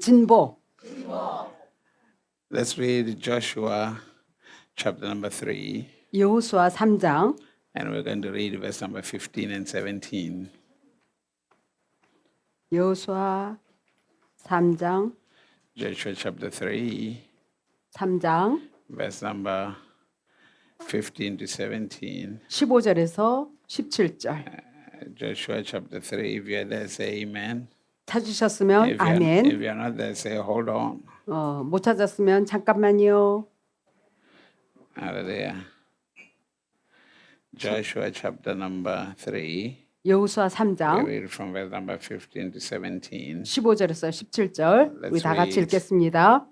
진보. Let's read Joshua chapter number 3, 여호수아 3장 and we're going to read verse number 15 and 17. 여호수아 3장 Joshua chapter 3, 3장 verse number 15 to 17. 15절에서 17절. Joshua chapter 3, if you're there, say amen. 찾으셨으면 If 아멘. you're not there, say hold on. 못 찾았으면 잠깐만요. Hallelujah. Joshua chapter number 3, 여호수아 we 3장 read from verse number 15 to 17. 15절에서 17절 우리 다 같이 read. 읽겠습니다.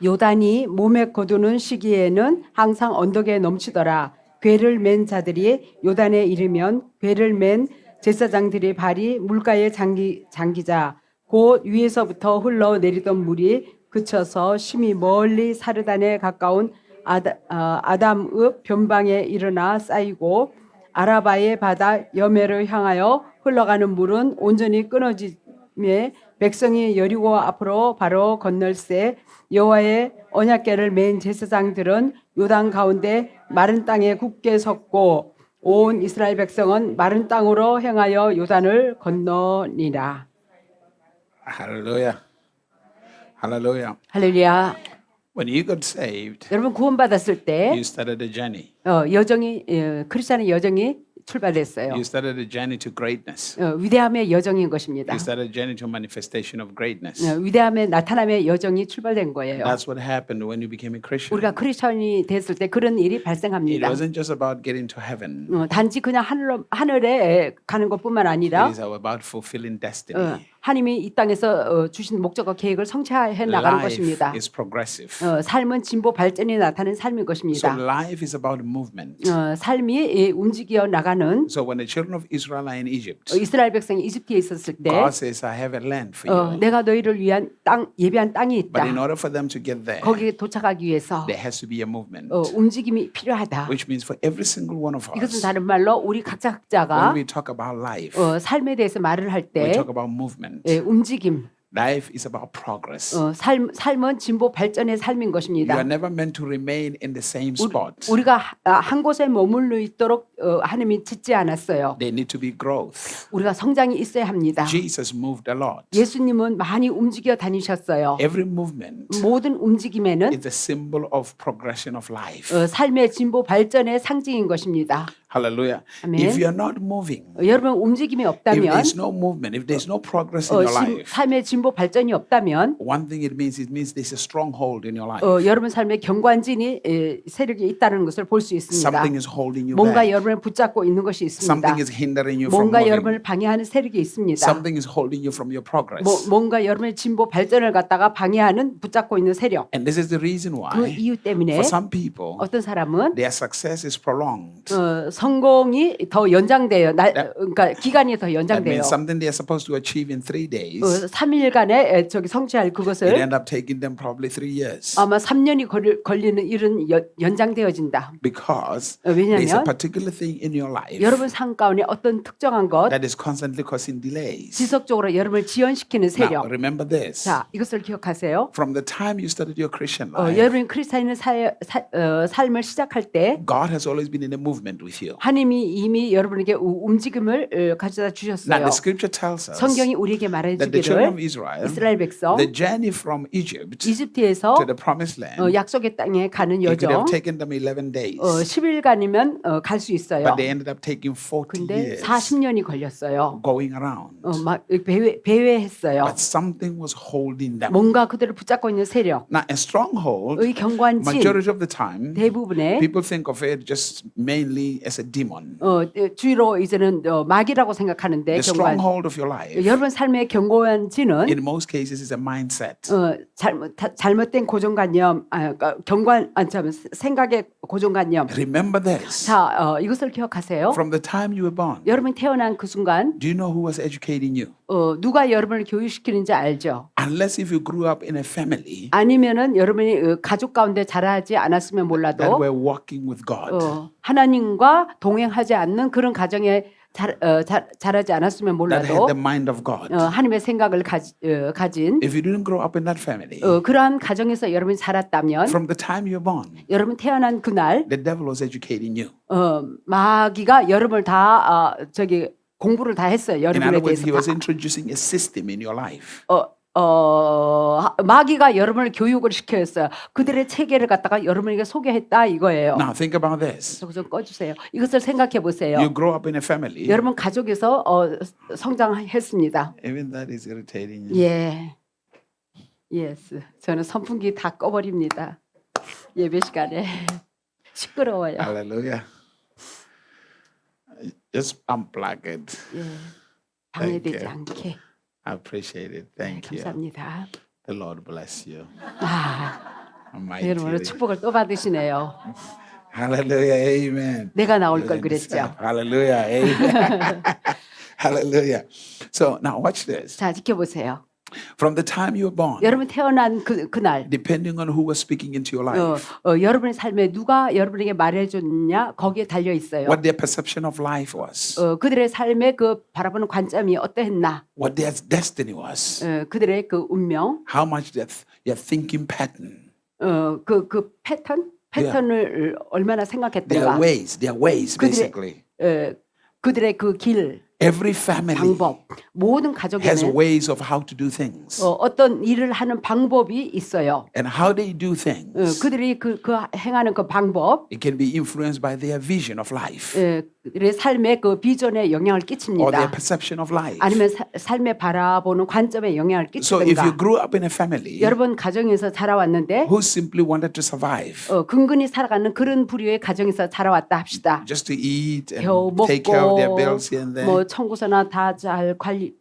요단이 몸에 거두는 시기에는 항상 언덕에 넘치더라. 궤를 맨 자들이 요단에 이르면 궤를 맨 제사장들의 발이 물가에 잠기자 곧 위에서부터 흘러내리던 물이 그쳐서 심히 멀리 사르단에 가까운 아담읍 변방에 일어나 쌓이고 아라바의 바다 여매를 향하여 흘러가는 물은 온전히 끊어지며 백성이 여리고 앞으로 바로 건널새 여호와의 언약궤를 맨 제사장들은 요단 가운데 마른 땅에 굳게 섰고 온 이스라엘 백성은 마른 땅으로 행하여 요단을 건너니라. Hallelujah. Hallelujah. 할렐루야. When you got saved, 여러분 구원받았을 때 you started a journey. 여정이 크리스천의 여정이 출발했어요. You started a journey to greatness. 위대함의 여정인 것입니다. You started a journey to manifestation of greatness. 위대함의 나타남의 여정이 출발된 거예요. That's what happened when you became a Christian. 우리가 크리스천이 됐을 때 그런 일이 It 발생합니다. wasn't just about getting to heaven. 단지 그냥 하늘에 가는 것뿐만 아니라 It is about fulfilling destiny. 하나님이 이 땅에서 주신 목적과 계획을 성취해 나가는 Life 것입니다. is progressive. 삶은 진보 발전이 나타나는 삶인 So 것입니다. life is about movement. 삶이 움직여 나가는 So when the children of Israel are in Egypt, 이스라엘 백성이 이집트에 있었을 때 God says, I have a land for you. 내가 너희를 위한 땅 예비한 땅이 But 있다. in order for them to get there, 거기에 도착하기 위해서 there has to be a movement. 움직임이 필요하다. Which means for every single one of 이것은 us, 다른 말로 우리 각자가 when we talk about life, 삶에 대해서 말을 할 we 때 talk about movement. 움직임, Life is about progress. 삶은 진보 발전의 삶인 You 것입니다. are never meant to remain in the same spot. 우리가 한 곳에 머물러 있도록 하나님이 짓지 않았어요. There need to be growth. 우리가 성장이 있어야 합니다. Jesus moved a lot. 예수님은 많이 움직여 다니셨어요. Every movement 모든 움직임에는 is a symbol of progression of life. 삶의 진보 발전의 상징인 것입니다. Hallelujah. Amen. If you are not moving, 여러분 움직임이 if 없다면 there's no movement, if there's no progress in your life, 삶의 진보 발전이 없다면 one thing it means there's a stronghold in your life. 여러분 삶의 경관진이 세력이 있다는 것을 볼 수 있습니다. Something is holding you 뭔가 back. 여러분을 붙잡고 있는 것이 있습니다. Something is hindering you from 뭔가 moving. 여러분을 방해하는 세력이 있습니다. Something is holding you from your progress. 뭔가 여러분의 진보 발전을 갖다가 방해하는 붙잡고 있는 세력. And this is the reason why 그 이유 때문에 for some people 어떤 사람은 their success is prolonged. 성공이 더 연장돼요. 그러니까 기간이 더 That 연장돼요. means something they are supposed to achieve in 3 days. 3일간에 저기 성취할 It 그것을 end up taking them probably 3 years. 아마 3년이 걸리는 일은 연장되어진다. Because 왜냐하면 there's a particular thing in your life 여러분 삶 가운데 어떤 특정한 것 that is constantly causing delays. 지속적으로 여러분을 지연시키는 Now, 세력. remember this. 자, 이것을 기억하세요. From the time you started your Christian life, 여러분이 크리스찬의 삶을 시작할 때 God has always been in a movement with you. 하나님이 이미 여러분에게 움직임을 가져다 Now, 주셨어요. the scripture tells us 성경이 우리에게 that the children of 말해주기를 Israel, 이스라엘 백성 the journey from Egypt 이집트에서 to the promised land, 약속의 땅에 가는 it could have 여정 taken them 11 days. 10일간이면 갈 수 있어요. But they ended up taking 40 근데 years 40년이 걸렸어요. going around. 막 배회했어요. But something was holding them. 뭔가 그들을 붙잡고 있는 세력, Now, a stronghold, 의 경관진 majority of the time, 대부분의 people think of it just mainly as a demon. 주로 이제는 마귀라고 생각하는데 The 경관 stronghold of your life, 여러분 삶의 경관진은 in most cases, is a mindset. 잘못된 고정관념, 생각의 고정관념. Remember this. 자, 이것을 기억하세요. From the time you were born, 여러분이 태어난 그 순간 do you know who was educating you? 누가 여러분을 교육시키는지 알죠? Unless if you grew up in a family 아니면은 여러분이 가족 가운데 자라지 않았으면 that 몰라도 were walking with God. 하나님과 동행하지 않는 그런 가정에 잘하지 않았으면 that had 몰라도 the mind of God. 하나님의 생각을 가진 If you didn't grow up in that family, 그러한 가정에서 여러분이 자랐다면 from the time you're born, 여러분 태어난 그날 the devil was educating you. 마귀가 여러분을 다 공부를 다 했어요. In other 여러분에 words, he was 대해서 introducing a system in your life. 마귀가 여러분을 교육을 시켰어요. 그들의 체계를 갖다가 여러분에게 소개했다 이거예요. Now think about this. 저거 좀 꺼주세요. 이것을 생각해 보세요. You grow up in a family. 여러분 가족에서 성장했습니다. Even that is irritating you. 예, 예스. 저는 선풍기 다 꺼버립니다. 예배 시간에 시끄러워요. Hallelujah. Just unplug it. 예, 방해되지 Thank 않게. I appreciate it. Thank you. 감사합니다. The Lord bless you. 여러분 오늘 Almighty. 축복을 또 받으시네요. Hallelujah. Amen. 내가 나올 걸 그랬죠. Hallelujah. Amen. Hallelujah. So now watch this. 자, 지켜보세요. From the time you were born, 여러분 태어난 그날 depending on who was speaking into your life, 여러분의 삶에 누가 여러분에게 말해줬냐 거기에 달려 있어요. what their perception of life was, 그들의 삶의 그 바라보는 관점이 어떠했나, what their destiny was, 그들의 그 운명, how much their thinking pattern, 그 패턴을 얼마나 생각했던가, their ways basically. 그들의 그 길, Every family 방법, 모든 has 가족에는 ways of how to do things. 어떤 일을 하는 방법이 있어요. And how they do things, 그들이 그 행하는 그 방법, it can be influenced by their vision of life 그들의 삶의 그 비전에 영향을 or their 끼칩니다. perception of life. 아니면 삶에 바라보는 관점에 영향을 So if you 끼치든가. grew up in a family 여러분 가정에서 자라왔는데 who simply wanted to survive, 근근히 살아가는 그런 부류의 가정에서 자라왔다 합시다. just to eat and 겨우 take care of their 먹고 bills here and there, 뭐 청구서나 다 잘 관리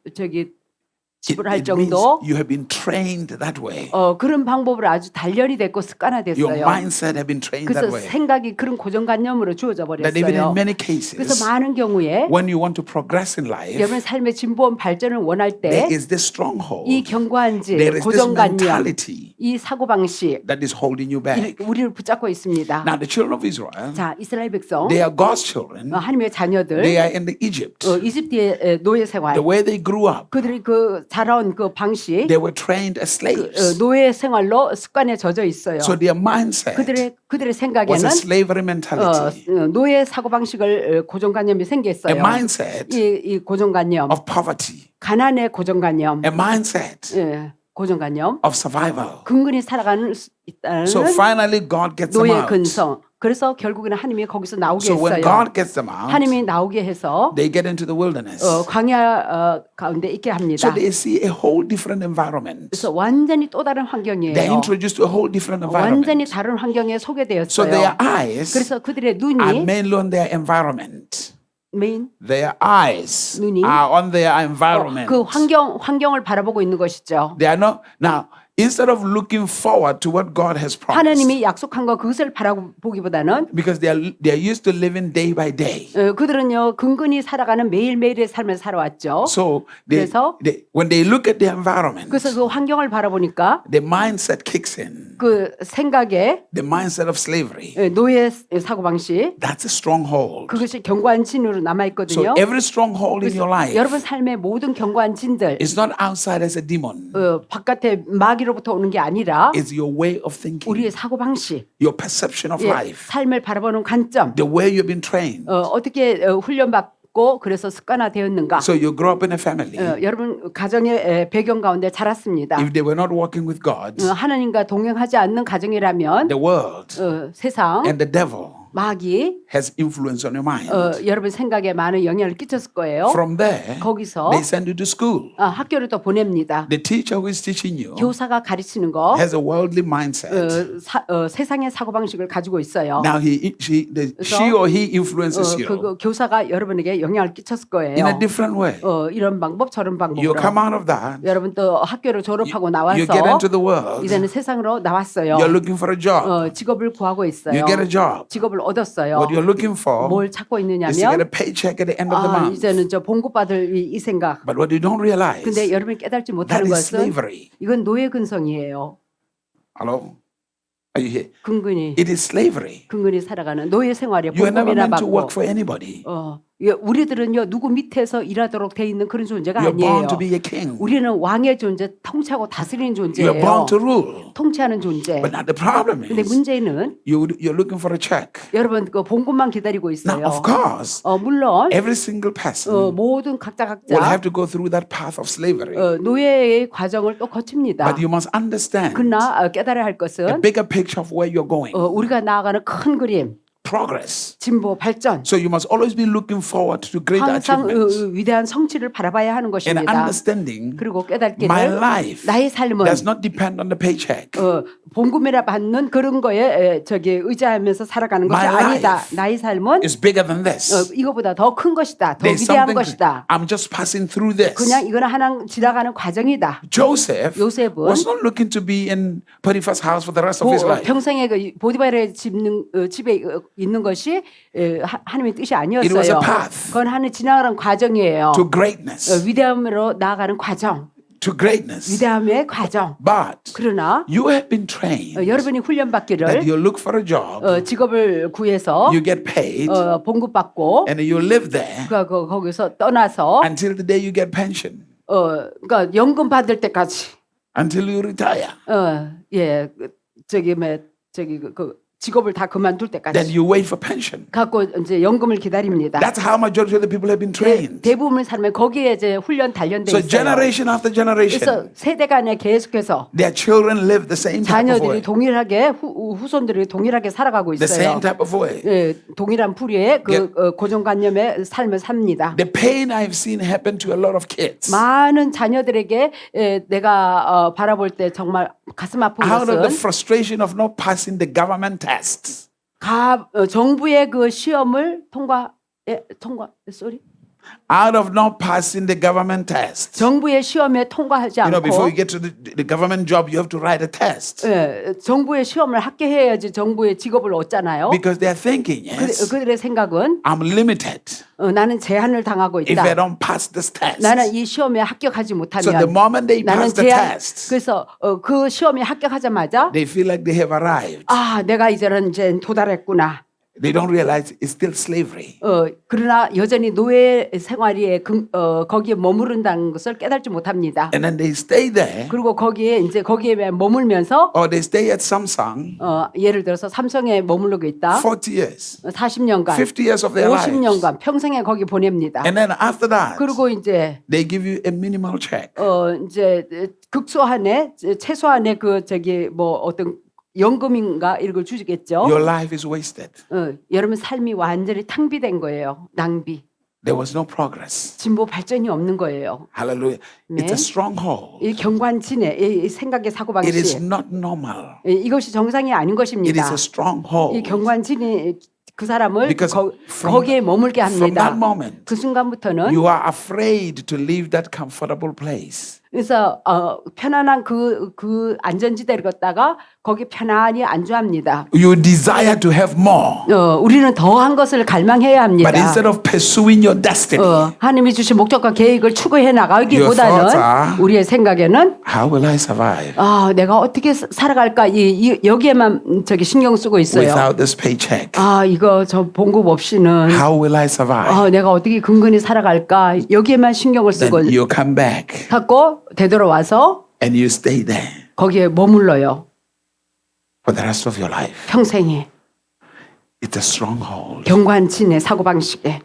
지불할 it means 정도 you have been trained that way. 그런 방법으로 아주 단련이 됐고 Your 습관화됐어요. mindset have been trained 그래서 that way. 생각이 그런 고정관념으로 주어져 That even in 버렸어요. many 그래서 cases, 많은 경우에 when you want to progress in life, 여러분 삶의 진보원 발전을 원할 there 때 is this stronghold, 이 견고한 질, there is this 고정관념, mentality 이 사고방식 that is holding you back. 우리를 붙잡고 있습니다. Now the children of Israel, 자, 이스라엘 백성, they are God's children. 하나님의 자녀들, They are in the Egypt. 이집트의 노예 생활, The way they grew up, 그들이 그 자라온 그 방식, they were trained as slaves. 노예 생활로 습관에 젖어 있어요. So their mindset 그들의 was 생각에는 a slavery mentality, 노예 사고 방식을 고정관념이 a 생겼어요. mindset 이 고정관념, of poverty, 가난의 고정관념, a mindset 고정관념, of survival. 근근히 살아가는 있다는 So finally God gets them 노예 out. 근성. 그래서 결국에는 하나님이 거기서 나오게 So when 했어요. God gets them out, 하나님이 나오게 해서 they get into the wilderness. 광야 가운데 있게 합니다. So they see a whole different environment. 그래서 완전히 또 다른 They're 환경이에요. introduced to a whole different 완전히 environment. 다른 환경에 So 소개되었어요. their eyes 그래서 그들의 are 눈이 mainly on their environment. 메인 Their eyes 눈이 are on their environment. 그 환경을 바라보고 있는 것이죠. They are not now. Instead of looking forward to what God has promised, 하나님이 약속한 거 그것을 바라보기보다는 because they are used to living day by day. 그들은요 근근히 살아가는 매일매일의 삶을 살아왔죠. So 그래서 when they look at the environment, 그래서 그 환경을 바라보니까 the mindset kicks in. 그 생각에 The mindset of slavery. 노예 사고방식 That's a stronghold. 그것이 견고한 진으로 남아 So 있거든요. every stronghold in your life 여러분 삶의 모든 견고한 진들 is not outside as a demon. 바깥에 마귀로부터 오는 게 아니라 It's your way of thinking, 우리의 사고방식, your perception of life, 삶을 바라보는 관점, the way you've been trained. 어떻게 훈련받고 그래서 습관화되었는가. So you grow up in a family. 여러분 가정의 배경 가운데 자랐습니다. If they were not walking with God, 하나님과 동행하지 않는 가정이라면 the world 세상 and the devil 마귀 has influence on your mind. 여러분 생각에 많은 영향을 끼쳤을 거예요. From there, 거기서 they send you to school. 학교를 또 보냅니다. The teacher who is teaching you 교사가 가르치는 거 has a worldly mindset. 세상의 사고방식을 가지고 있어요. Now she or he influences you 그 교사가 여러분에게 영향을 끼쳤을 거예요. in a different way. 이런 방법 저런 You 방법으로. come out of that. 여러분 또 학교를 졸업하고 You get 나와서 into the world. 이제는 세상으로 나왔어요. You're looking for a job. 직업을 구하고 있어요. You get a job. 직업을 얻었어요. What you're looking for 뭘 찾고 is to get 있느냐면 a paycheck at the end of the month. 이제는 저 봉급받을 이 생각. But what you don't realize, 근데 여러분이 깨닫지 that 못하는 is 것은 slavery. 이건 노예 근성이에요. Hello? Are you here? 근근히 It is slavery. 살아가는 노예 생활이에요. You are never 봉급이나 meant to 받고 work for anybody. 예, 우리들은요 누구 밑에서 일하도록 돼 있는 그런 존재가 You're 아니에요. born to be a king. 우리는 왕의 존재, 통치하고 다스리는 You're 존재예요. born to rule. 통치하는 존재. But now the problem 근데 is 문제는 you're looking for a check. 여러분 그 봉급만 기다리고 Now, 있어요. of course, 물론 every single person 모든 각자 will have 각자 to go through that path of slavery. 노예의 과정을 또 거칩니다. But you must understand 그러나 깨달아야 할 a 것은 bigger picture of where you're going. 우리가 나아가는 큰 그림, Progress. 진보, 발전. So you must always be looking forward to greater 항상 achievements 위대한 성취를 바라봐야 하는 and 것입니다. understanding 그리고 my 깨닫기를 life 나의 삶은 does not depend on the paycheck. 봉급이라 받는 그런 거에 의지하면서 살아가는 것이 My 아니다. life 나의 삶은 It's bigger than this. 이거보다 더 큰 것이다. 더 There's 위대한 something. 것이다. I'm just passing through this. 그냥 이거는 하나 지나가는 과정이다. Joseph 요셉은 was not looking to be in Potiphar's house for the rest of his life. 평생에 그 보디발의 집에 있는 것이 하나님의 뜻이 It was a 아니었어요. path 그건 하나님 지나가는 과정이에요. to greatness. 위대함으로 나아가는 과정, To greatness. 위대함의 과정. But 그러나 you have been trained 여러분이 that 훈련받기를 you look for a job, 직업을 구해서 you get paid, 봉급받고 and you live there 거기서 떠나서 until the day you get pension, 그러니까 연금 받을 때까지 until you retire. 예 그 직업을 다 그만둘 Then 때까지 you wait for pension. 갖고 이제 연금을 기다립니다. That's how majority of the people have been trained. 대부분의 삶에 거기에 이제 훈련 단련돼 So 있어요. generation after 그래서 generation, 세대 간에 계속해서 their children live the same type of 자녀들이 way. 동일하게 후손들이 동일하게 살아가고 The 있어요. same type of way. 예, 동일한 풀이의 그 고정관념의 삶을 삽니다. The pain I've seen happen to a lot of kids. 많은 자녀들에게 내가 바라볼 때 정말 가슴 아픈 Out of the 것은 frustration of not passing the government tests. 정부의 그 시험을 Out of not passing the government tests. 정부의 시험에 통과하지 You know, before 않고 you get to the government job, you have to write a test. 정부의 시험을 합격해야지 정부의 직업을 얻잖아요. Because they're thinking, yes, 그들의 생각은 I'm limited 나는 제한을 당하고 if I 있다. don't pass this test. 나는 이 시험에 합격하지 So the 못하면 moment they 나는 pass the 제한. tests, 그래서 그 시험에 합격하자마자 they feel like they have arrived. 내가 이제는 이제 도달했구나. They don't realize it's still slavery. 그러나 여전히 노예 생활에 거기에 머무른다는 것을 깨닫지 못합니다. And then they stay there, 그리고 거기에 머물면서 or they stay at Samsung 예를 들어서 삼성에 머무르고 있다. 40 years, 40년간, 50 years of their lives. 50년간 평생에 거기 보냅니다. And then after that, 그리고 이제 they give you a minimal check. 이제 극소한의 최소한의 어떤 연금인가 이런 걸 주시겠죠. Your life is wasted. 여러분 삶이 완전히 낭비된 거예요. 낭비. There was no progress. 진보 발전이 없는 거예요. Hallelujah. It's a 네. stronghold. 이 경관진의 이 생각의 It is 사고방식 not normal. 이것이 정상이 아닌 It 것입니다. is a stronghold. 이 경관진이 그 사람을 Because 거기에 머물게 From that 합니다. moment, 그 순간부터는 you are afraid to leave that comfortable place. 그래서 편안한 그 안전지대를 걷다가 거기 편안히 안주합니다. You desire to have more. 우리는 더한 것을 갈망해야 합니다. But instead of pursuing your destiny, 하나님이 주신 목적과 계획을 추구해 Your thoughts 나가기보다는 are- 우리의 생각에는 how will I survive 내가 어떻게 살아갈까 여기에만 신경 쓰고 있어요. without this paycheck? 이거 저 봉급 없이는 How will I survive? 내가 어떻게 근근히 살아갈까 여기에만 신경을 쓰고 Then you come back 갖고 되돌아와서 and you stay there 거기에 머물러요. for the rest of your life. 평생에 It's a stronghold. 경관진의 사고방식에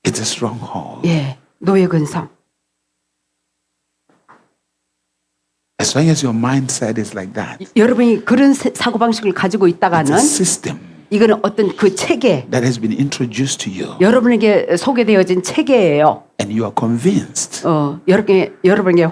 It's a stronghold. 노예 근성. As long as your mindset is like that, 여러분이 그런 사고방식을 가지고 it's 있다가는 a system 이거는 어떤 그 체계 that has been introduced to you, 여러분에게 소개되어진 체계예요. and you are convinced 여러분에게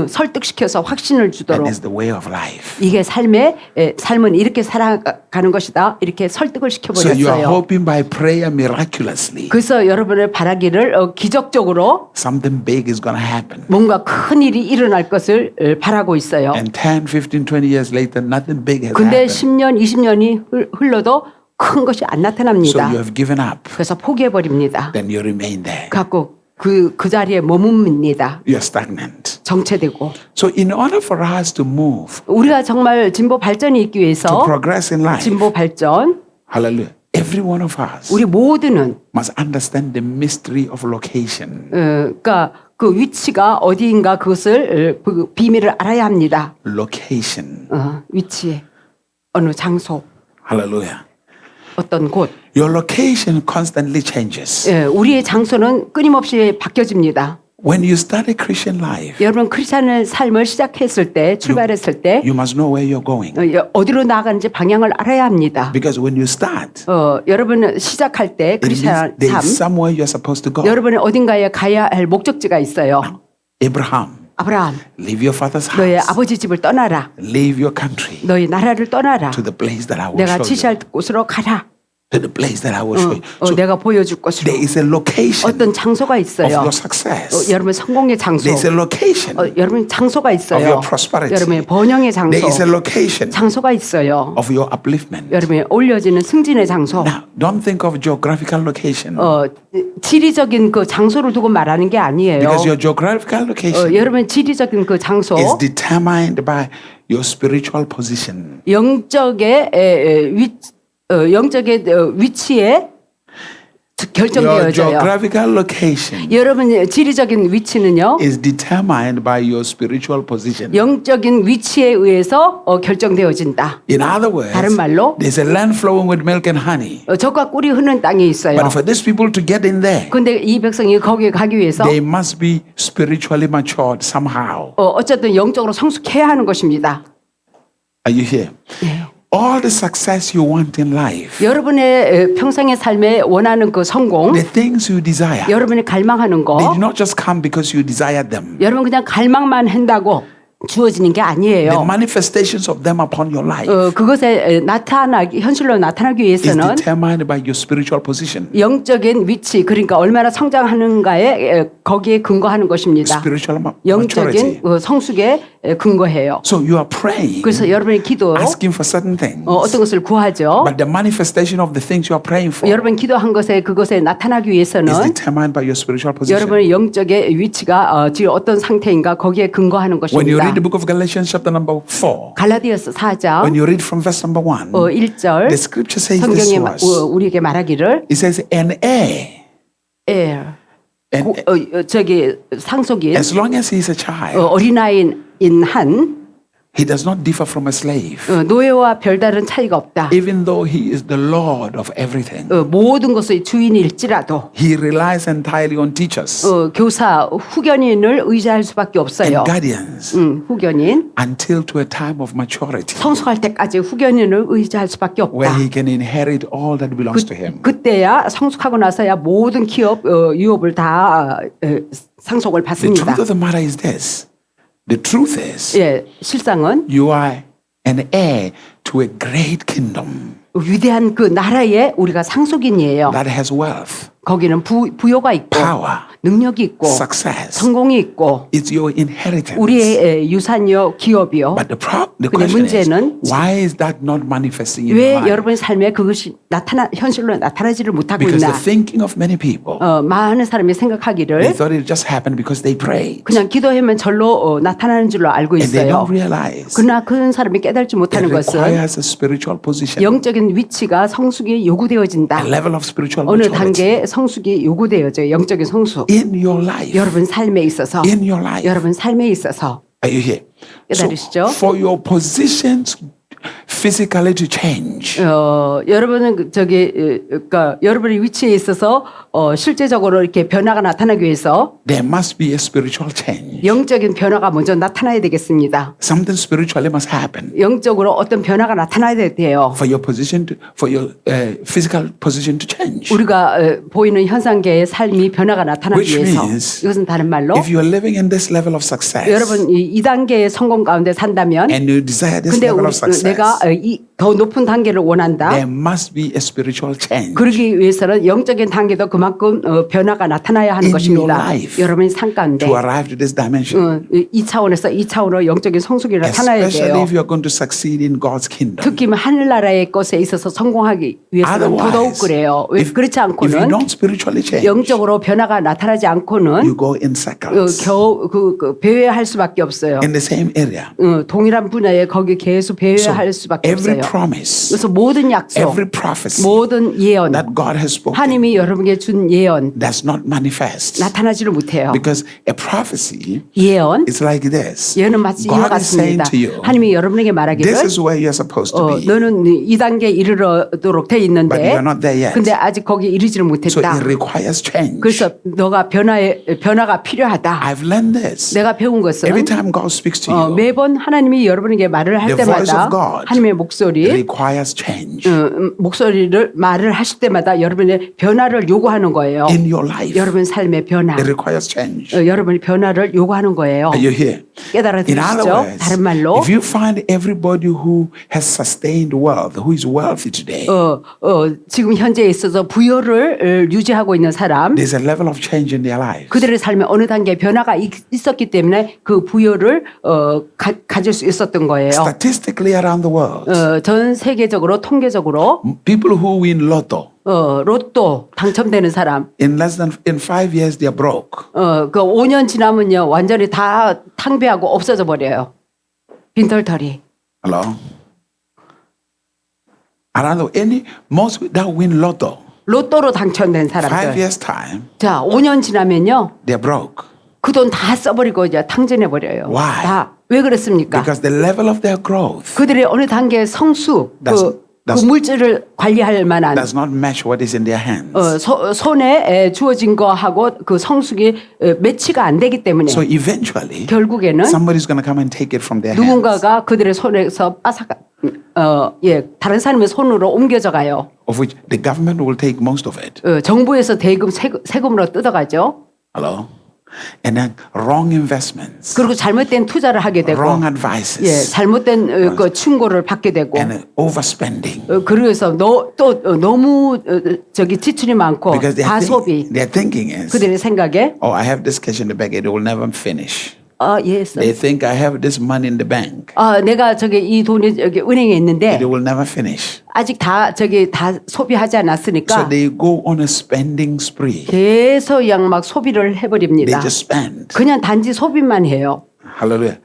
설득시켜서 확신을 that 주도록 is the way of life. 이게 삶은 이렇게 살아가는 것이다. 이렇게 설득을 So you are 시켜버렸어요. hoping by prayer miraculously 그래서 여러분의 바라기를 기적적으로 something big is going to happen. 뭔가 큰 일이 일어날 것을 바라고 있어요. And 10, 15, 20 years later, nothing big has 근데 happened. 10년, 20년이 흘러도 큰 것이 안 So 나타납니다. you have given up. 그래서 포기해버립니다. Then you remain there. 갖고 그 자리에 머뭅니다. You're stagnant. 정체되고. So in order for us to move, 우리가 정말 진보 발전이 있기 to 위해서 progress in life, 진보 발전 hallelujah, every one of us 우리 모두는 must understand the mystery of location. 그러니까 그 위치가 어디인가 그것을 그 비밀을 알아야 합니다. Location. 위치, 어느 장소, Hallelujah. 어떤 곳. Your location constantly changes. 우리의 장소는 끊임없이 바뀌어집니다. When you start a Christian life, 여러분 크리스천의 삶을 시작했을 때, 출발했을 때 you must know where you're going. 어디로 나아가는지 방향을 알아야 합니다. Because when you start, 여러분 시작할 때 it means 크리스천 there 삶, is somewhere you're supposed to go. 여러분이 어딘가에 가야 할 목적지가 있어요. Abraham, 아브라함, leave your father's 너의 house, 아버지 집을 떠나라. leave your country 너의 나라를 떠나라. to the place that I will 내가 show you. 지시할 곳으로 가라. To the place that I will show you. So 내가 보여줄 곳으로. there is a location 어떤 장소가 of 있어요. your success. 여러분 성공의 장소. There is a location 여러분 장소가 of 있어요. your prosperity. 여러분의 번영의 장소. There is a location 장소가 있어요. of your upliftment. 여러분의 올려지는 승진의 장소. Now, don't think of geographical location. 지리적인 그 장소를 두고 말하는 게 아니에요. Because your geographical location 여러분 지리적인 그 장소, is determined by your spiritual position. 영적의 위치에 Your 결정되어져요. geographical location 여러분 지리적인 위치는요, is determined by your spiritual position. 영적인 위치에 의해서 결정되어진다. In other words, 다른 말로 there's a land flowing with milk and honey. 젖과 꿀이 흐르는 땅이 있어요. But for these people to get in there, 근데 이 백성이 거기에 가기 위해서 they must be spiritually matured somehow. 어쨌든 영적으로 성숙해야 하는 것입니다. Are you here? All the success you want in life, 여러분의 평생의 삶에 원하는 그 성공, the things you desire, 여러분이 갈망하는 거, they do not just come because you desire them. 여러분 그냥 갈망만 한다고 주어지는 게 The 아니에요. manifestations of them upon your life 그것에 현실로 나타나기 is 위해서는 determined by your spiritual position. 영적인 위치, 그러니까 얼마나 성장하는가에 거기에 근거하는 것입니다. Spiritual 영적인 maturity. 성숙에 근거해요. So you are praying, 그래서 여러분의 기도 asking for certain things, 어떤 것을 구하죠. but the manifestation of the things you are praying for 여러분 기도한 것에 그것에 나타나기 is 위해서는 determined by your spiritual position. 여러분의 영적의 위치가 지금 어떤 상태인가 거기에 근거하는 When you read 것입니다. the book of Galatians chapter number 4, 갈라디아서 4장 when you read from verse number 1, 1절 the scripture says this 성경에 to us. 우리에게 말하기를 It says, an heir, and 상속인 as long as he is a child, 어린아이인 한 he does not differ from a slave, 노예와 별다른 차이가 없다. even though he is the Lord of everything. 모든 것의 주인일지라도 He relies entirely on teachers 교사, 후견인을 의지할 수밖에 없어요. and guardians 후견인 until to a time of maturity 성숙할 때까지 후견인을 의지할 수밖에 where 없다. he can inherit all that belongs to him. 그때야 성숙하고 나서야 모든 기업 유업을 다 상속을 The 받습니다. truth of the matter is this. The truth is 실상은 you are an heir to a great kingdom 위대한 그 나라에 우리가 상속인이에요. that has wealth, 거기는 부요가 있고 power, 능력이 있고 success. 성공이 있고 It's your inheritance. 우리의 유산이요 기업이요. But the 근데 question is, 문제는 why is that not manifesting in 왜 your life? 여러분의 삶에 그것이 현실로 나타나지를 못하고 Because 있나? the thinking of many people, 많은 사람이 they 생각하기를 thought it just happened because they prayed. 그냥 기도하면 절로 나타나는 줄로 알고 And they 있어요. don't realize 그러나 그 사람이 깨달지 it 못하는 것은 requires a spiritual position, 영적인 위치가 성숙이 요구되어진다. a level of spiritual 어느 maturity 단계에 성숙이 요구되어져요. 영적인 성숙. in your life. 여러분 삶에 있어서 In your life. 여러분 삶에 있어서 Are you here? So 깨달으시죠? for your positions physically to change, 여러분은 그러니까 여러분의 위치에 있어서 실제적으로 이렇게 변화가 나타나기 위해서 there must be a spiritual change. 영적인 변화가 먼저 나타나야 되겠습니다. Something spiritually must happen 영적으로 어떤 변화가 나타나야 돼요. for your position, for your physical position to change. 우리가 보이는 현상계의 삶이 변화가 나타나기 Which 위해서 means 이것은 다른 말로 If you are living in this level of success 여러분 이 단계의 성공 가운데 산다면 and you desire this 근데 level of success, 내가 더 높은 단계를 원한다. there must be a spiritual change 그러기 위해서는 영적인 단계도 그만큼 변화가 나타나야 하는 in your 것입니다. life 여러분의 삶 가운데 to arrive to this dimension. 이 차원에서 이 차원으로 영적인 성숙이 나타나야 Especially 돼요. if you are going to succeed in God's kingdom. 특히 하늘나라의 것에 있어서 성공하기 위해서는 더더욱 그래요. 왜 그렇지 if you 않고는 don't spiritually change, 영적으로 변화가 나타나지 않고는 you go in circles 겨우 배회할 수밖에 없어요. in the same area. 동일한 분야에 거기 계속 배회할 수밖에 수밖에 every 없어요. promise, 그래서 모든 약속, every prophecy 모든 예언, that God has spoken 하나님이 여러분에게 준 예언 does not manifest. 나타나지를 못해요. Because a prophecy 예언, is like this. 예언은 마치 이와 God is saying 같습니다. to you, 하나님이 여러분에게 말하기를 this is where you're supposed to be. 너는 이 단계에 이르도록 돼 But 있는데 you're not there yet. 근데 아직 거기에 이르지를 So 못했다. it requires change. 그래서 너가 변화가 필요하다. I've learned this. 내가 배운 것은 Every time God speaks to you, 매번 하나님이 여러분에게 말을 할 the voice 때마다 of God 하나님의 목소리 requires change 목소리를 말을 하실 때마다 여러분의 변화를 요구하는 거예요. in your life. 여러분 삶의 변화. It requires change. 여러분이 변화를 요구하는 거예요. Are you here? 깨달아 In other 들으시죠? words, 다른 말로 if you find everybody who has sustained wealth, who is wealthy today, 지금 현재에 있어서 부여를 유지하고 있는 사람 there's a level of change in their lives. 그들의 삶에 어느 단계 변화가 있었기 때문에 그 부여를 가질 수 있었던 거예요. Statistically around the world, 전 세계적으로 통계적으로 people who win lotto, 로또 당첨되는 사람 in 5 years they are broke. 그 5년 지나면요 완전히 다 탕비하고 없어져 버려요. 빈털터리. Hello? Around most that win lotto, 로또로 당첨된 5 사람들. years time, 자, 5년 지나면요. they're broke. 그 돈 다 써버리고 이제 탕진해 버려요. Why? 다. 왜 그렇습니까? Because the level of their growth 그들의 어느 단계의 성수, 그 that's- 물질을 관리할 만한 does not match what is in their hands. 손에 주어진 거하고 그 성숙이 매치가 안 되기 때문에 So eventually, 결국에는 somebody's going to come and take it from their hands. 누군가가 그들의 손에서 다른 사람의 손으로 옮겨져 가요. Of which the government will take most of it. 정부에서 대금 세금으로 뜯어가죠. Hello? And then wrong investments, 그리고 잘못된 투자를 하게 되고, wrong advices, 잘못된 그 충고를 받게 되고, overspending. 그래서 너무 지출이 많고 Because 다 소비. their thinking is, 그들의 생각에 oh, I have this cash in the bank, it will never finish. 예, They think I have this money in the bank, 내가 이 돈이 은행에 있는데 it will never finish. 아직 다 소비하지 So 않았으니까 they go on a spending spree. 계속 그냥 막 소비를 They 해버립니다. just spend. 그냥 단지 소비만 해요. Hallelujah.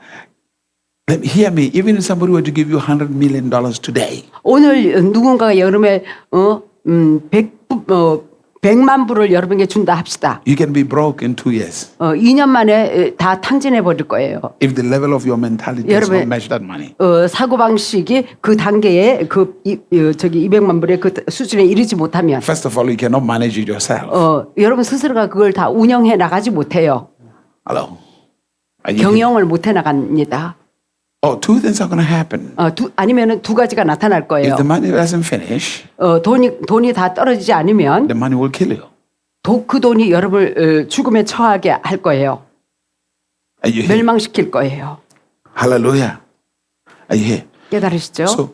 Hear me. Even if somebody were to give you $100 million today, 오늘 누군가가 여름에 100만 불을 여러분에게 준다 합시다. you can be broke in 2 years 2년 만에 다 탕진해 버릴 거예요. if the level of your mentality does not match that money. 사고 방식이 그 단계에 200만 불의 그 수준에 이르지 못하면 First of all, you cannot manage it yourself. 여러분 스스로가 그걸 다 운영해 나가지 못해요. Hello. Are you here? 경영을 못해 나갑니다. Oh, 2 things are going to happen. 아니면은 2가지가 나타날 거예요. If the money doesn't finish, 돈이 다 떨어지지 않으면 the money will kill you. 그 돈이 여러분을 죽음에 처하게 할 거예요. Are you here? 멸망시킬 거예요. Hallelujah. Are you here? 깨달으시죠? So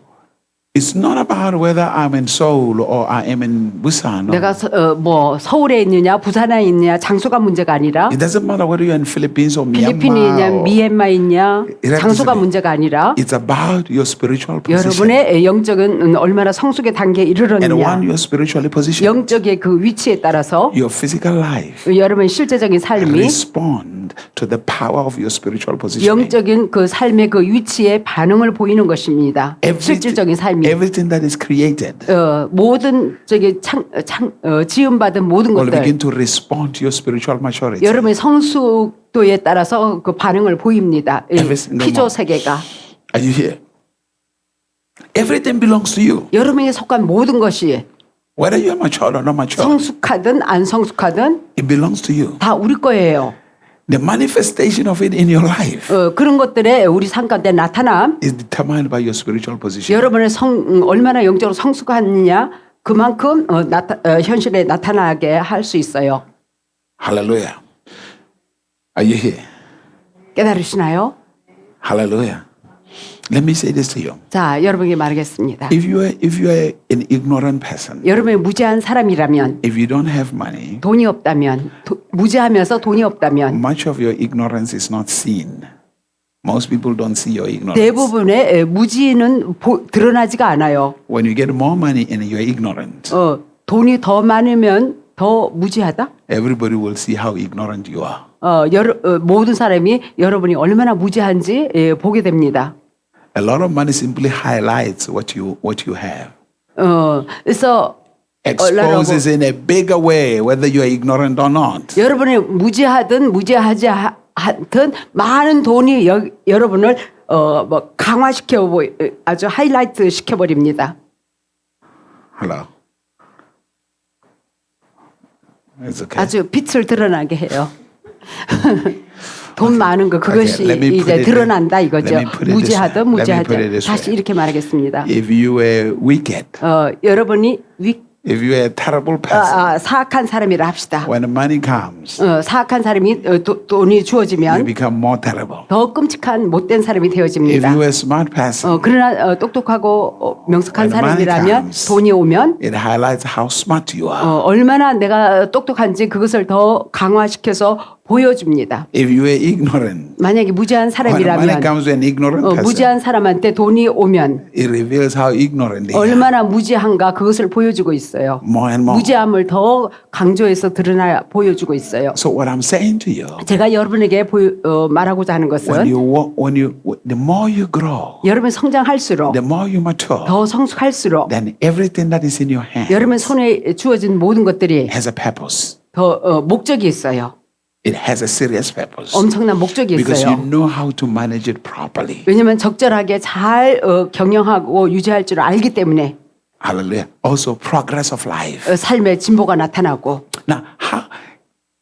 it's not about whether I'm in Seoul or I am in Busan. 내가 서울에 있느냐 부산에 있느냐 장소가 문제가 아니라 It doesn't matter whether you're in Philippines or 필리핀이냐 Myanmar. or- 미얀마에 있냐 장소가 문제가 아니라 It's about your spiritual position. 여러분의 영적은 얼마나 성숙의 단계에 And 이르렀느냐 when you're spiritually positioned, 영적의 그 위치에 따라서 your physical life 여러분의 실제적인 삶이 respond to the power of your spiritual positioning. 영적인 그 삶의 그 위치에 반응을 보이는 것입니다. 실질적인 삶이 Everything that is created 모든 지음받은 모든 will 것들 begin to respond to your spiritual maturity. 여러분의 성숙도에 따라서 그 반응을 보입니다. 이 Every single 피조 moment. 세계가 Are you here? Everything belongs to you. 여러분에게 속한 모든 것이 Whether you are mature or not mature, 성숙하든 안 성숙하든 it belongs to you. 다 우리 거예요. The manifestation of it in your life 그런 것들에 우리 삶 가운데 나타남 is determined by your spiritual position. 여러분의 얼마나 영적으로 성숙하느냐 그만큼 현실에 나타나게 할 수 있어요. Hallelujah. Are you here? 깨달으시나요? Hallelujah. Let me say this to you. 자, 여러분에게 말하겠습니다. If you are an ignorant person, 여러분이 무지한 사람이라면 if you don't have money, 돈이 없다면 무지하면서 돈이 없다면 much of your ignorance is not seen. Most people don't see your ignorance. 대부분의 무지는 드러나지가 않아요. When you get more money and you're ignorant, 돈이 더 많으면 더 무지하다? everybody will see how ignorant you are. 모든 사람이 여러분이 얼마나 무지한지 보게 됩니다. A lot of money simply highlights what you have. 그래서 Exposes in a bigger way whether you are ignorant or not. 여러분이 무지하든 무지하지 않든 많은 돈이 여러분을 뭐 강화시켜 아주 하이라이트 시켜 버립니다. Hello. It's okay. 아주 빛을 드러나게 해요. 돈 많은 거 그것이 Okay, let me put 이제 it 드러난다 let 이거죠. me put it this 무지하든 way. Let me 무지하지 put it this 다시 way. 이렇게 말하겠습니다. If you were wicked, 여러분이 if you were a terrible person, 사악한 사람이라 합시다. when the money comes, 사악한 사람이 돈이 you 주어지면 become more terrible. 더 끔찍한 못된 사람이 If 되어집니다. you were a smart person, 그러나 똑똑하고 명석한 when the money 사람이라면 comes, 돈이 오면 it highlights how smart you are. 얼마나 내가 똑똑한지 그것을 더 강화시켜서 보여줍니다. If you were ignorant, 만약에 무지한 when the money 사람이라면 comes to an ignorant person, 무지한 사람한테 돈이 오면 it reveals how ignorant they are. 얼마나 무지한가 그것을 보여주고 있어요. More and more. 무지함을 더 강조해서 드러나 보여주고 있어요. So what I'm saying to you, 제가 여러분에게 말하고자 하는 when 것은 the more you grow, 여러분 성장할수록 the more you mature, 더 성숙할수록 then everything that is in your hand 여러분 손에 주어진 모든 것들이 has a purpose. 더 목적이 있어요. It has a serious purpose. 엄청난 목적이 Because you 있어요. know how to manage it properly. 왜냐하면 적절하게 잘 경영하고 유지할 줄 알기 때문에 Hallelujah. Also progress of life. 삶의 진보가 나타나고 Now,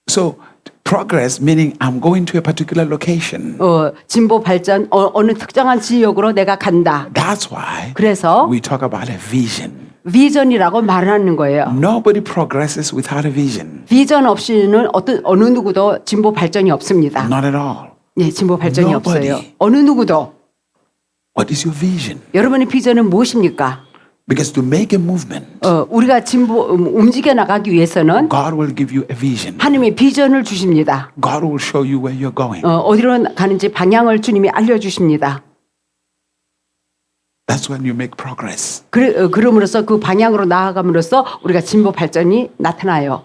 so progress meaning I'm going to a particular location. 진보 발전 어느 특정한 지역으로 내가 간다. That's why 그래서 we talk about a vision. 비전이라고 말하는 거예요. Nobody progresses without a vision. 비전 없이는 어느 누구도 진보 발전이 없습니다. Not at all. 네, 진보 발전이 Nobody. 없어요. 어느 누구도. What is your vision? 여러분의 비전은 무엇입니까? Because to make a movement, 우리가 진보 움직여 나가기 위해서는 God will give you a vision. 하나님의 비전을 주십니다. God will show you where you're going. 어디로 가는지 방향을 주님이 알려주십니다. That's when you make progress. 그럼으로써 그 방향으로 나아감으로써 우리가 진보 발전이 나타나요.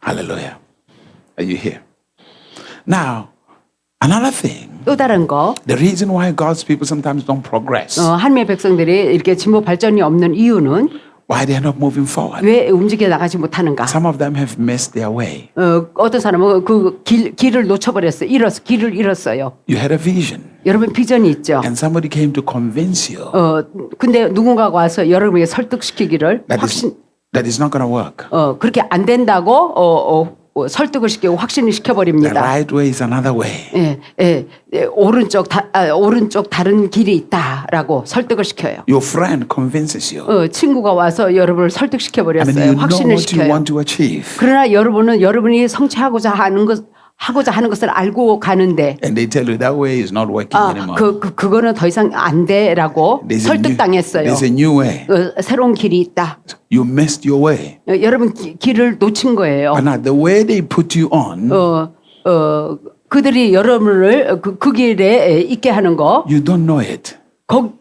Hallelujah. Are you here? Now, another thing, 또 다른 거, the reason why God's people sometimes don't progress, 하나님의 백성들이 이렇게 진보 발전이 없는 이유는 why they're not moving forward. 왜 움직여 나가지 못하는가? Some of them have missed their way. 어떤 사람은 그 길을 놓쳐버렸어요. 길을 잃었어요. You had a vision, 여러분 비전이 있죠. and somebody came to convince you 근데 누군가가 와서 여러분에게 설득시키기를 that is not going to work. 그렇게 안 된다고 설득을 시키고 확신을 The 시켜버립니다. right way is another way. 오른쪽 다른 길이 있다라고 설득을 시켜요. Your friend convinces you. 친구가 와서 여러분을 설득시켜 I mean, 버렸어요. you know 확신을 what you 시켜요. want to achieve, 그러나 여러분이 성취하고자 하는 것을 알고 가는데 and they tell you that way is not working anymore. 그거는 더 이상 안 돼라고 설득당했어요. There's a new way. 새로운 길이 있다. You missed your way. 여러분 길을 놓친 거예요. But now the way they put you on, 그들이 여러분을 그 길에 있게 하는 거, you don't know it.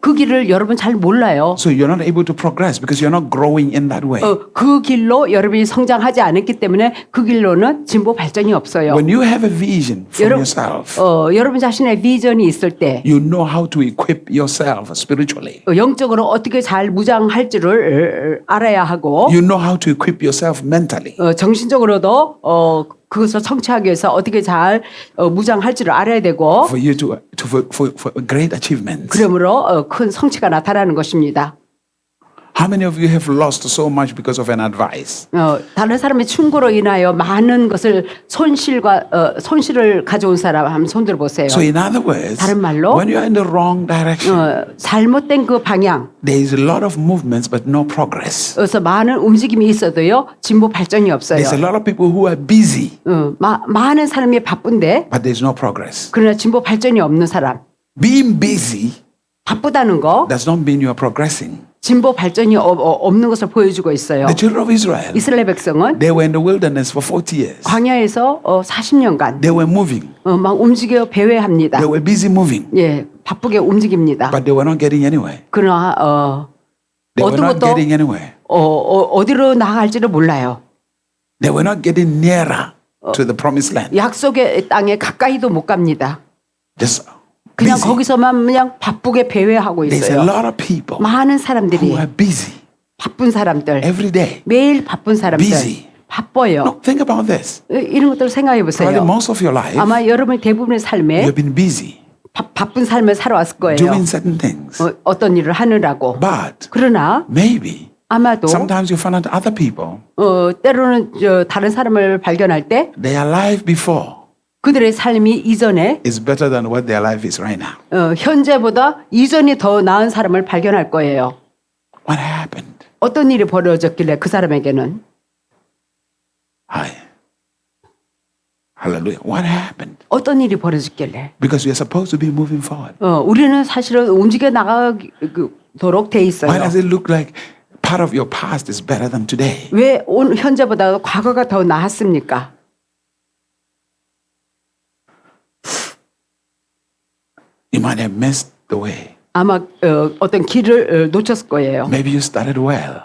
그 길을 여러분 잘 몰라요. So you're not able to progress because you're not growing in that way. 그 길로 여러분이 성장하지 않았기 때문에 그 길로는 진보 발전이 없어요. When you have a vision for yourself, 여러분 자신의 비전이 있을 때 you know how to equip yourself spiritually. 영적으로 어떻게 잘 무장할지를 알아야 하고 You know how to equip yourself mentally. 정신적으로도 그것을 성취하기 위해서 어떻게 잘 무장할지를 알아야 되고 For you for great achievements. 그러므로 큰 성취가 나타나는 것입니다. How many of you have lost so much because of an advice? 다른 사람의 충고로 인하여 많은 것을 손실을 가져온 사람 한번 손들어 보세요. So in other words, 다른 말로 when you're in the wrong direction, 잘못된 그 방향 there is a lot of movements but no progress. 그래서 많은 움직임이 있어도요 진보 발전이 없어요. There's a lot of people who are busy, 많은 사람이 바쁜데 but there's no progress. 그러나 진보 발전이 없는 사람. Being busy 바쁘다는 거 does not mean you are progressing. 진보 발전이 없는 것을 보여주고 있어요. The children of Israel, 이스라엘 백성은 they were in the wilderness for 40 years. 광야에서 40년간 They were moving. 막 움직여 배회합니다. They were busy moving, 예, 바쁘게 움직입니다. but they were not getting anywhere. 그러나 They were 어떤 not 것도 getting anywhere. 어디로 나갈지를 몰라요. They were not getting nearer to the promised land. 약속의 땅에 가까이도 못 갑니다. Just 그냥 busy. 거기서만 그냥 바쁘게 배회하고 There's a 있어요. lot of people 많은 who 사람들이 are busy 바쁜 사람들, every day. 매일 바쁜 사람들, Busy. 바빠요. No, think about this. 이런 것들 생각해 Probably 보세요. most of your life, 아마 여러분 대부분의 you 삶에 have been busy 바쁜 삶을 살아왔을 거예요. doing certain things. 어떤 일을 하느라고. But 그러나 maybe 아마도 sometimes you find out other people, 때로는 다른 사람을 발견할 때 their life before 그들의 삶이 이전에 is better than what their life is right now. 현재보다 이전이 더 나은 사람을 발견할 거예요. What happened? 어떤 일이 벌어졌길래 그 사람에게는 Hi. Hallelujah. What happened? 어떤 일이 벌어졌길래 Because we are supposed to be moving forward. 우리는 사실은 움직여 나가도록 돼 있어요. Why does it look like part of your past is better than today? 왜 현재보다 과거가 더 나았습니까? You might have missed the way. 아마 어떤 길을 놓쳤을 거예요. Maybe you started well,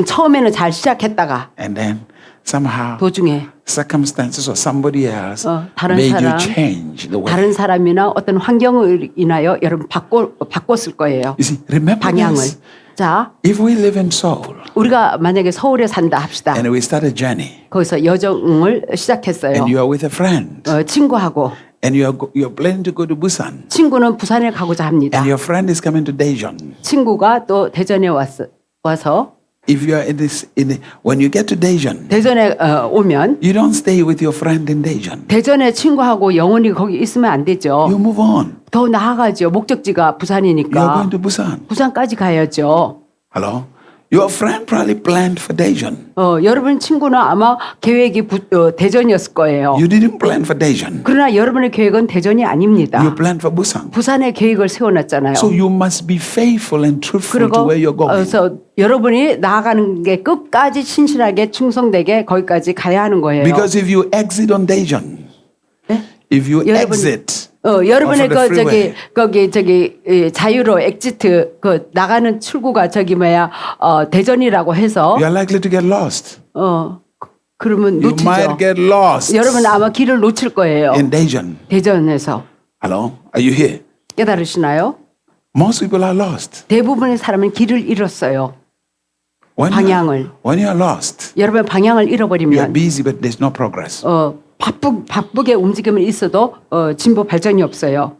처음에는 잘 시작했다가 and then somehow 도중에 circumstances or somebody else 다른 made you 사람, change the way. 다른 사람이나 어떤 환경을 인하여 여러분 바꿨을 거예요. You see, remember 방향을. this. 자, If we live in Seoul 우리가 만약에 서울에 산다 합시다. and we start a journey, 거기서 여정을 시작했어요. and you are with a friend, 친구하고 and you're planning to go to Busan, 친구는 부산에 가고자 합니다. and your friend is coming to Daejeon. 친구가 또 대전에 와서 If you are when you get to Daejeon, 대전에 오면 you don't stay with your friend in Daejeon. 대전에 친구하고 영원히 거기 있으면 안 되죠. You move on. 더 나아가죠. 목적지가 You are 부산이니까 going to Busan. 부산까지 가야죠. Hello? Your friend probably planned for Daejeon. 여러분 친구는 아마 계획이 대전이었을 거예요. You didn't plan for Daejeon. 그러나 여러분의 계획은 대전이 아닙니다. You planned for Busan. 부산에 계획을 세워놨잖아요. So you must be faithful and truthful to 그리고 where you're going. 그래서 여러분이 나아가는 게 끝까지 신실하게 충성되게 거기까지 가야 하는 거예요. Because if you exit on Daejeon, 네? if you 여러분, exit 여러분의 off of the freeway, 거기 자유로 엑지트 나가는 출구가 대전이라고 해서 you are likely to get lost. 그러면 You 놓치죠. might get lost 여러분 아마 길을 놓칠 거예요. in Daejeon. 대전에서 Hello? Are you here? 깨달으시나요? Most people are lost. 대부분의 사람은 길을 잃었어요. When 방향을. when you are lost, 여러분 방향을 you are 잃어버리면 busy but there's no progress. 바쁘게 움직임은 있어도 진보 발전이 없어요.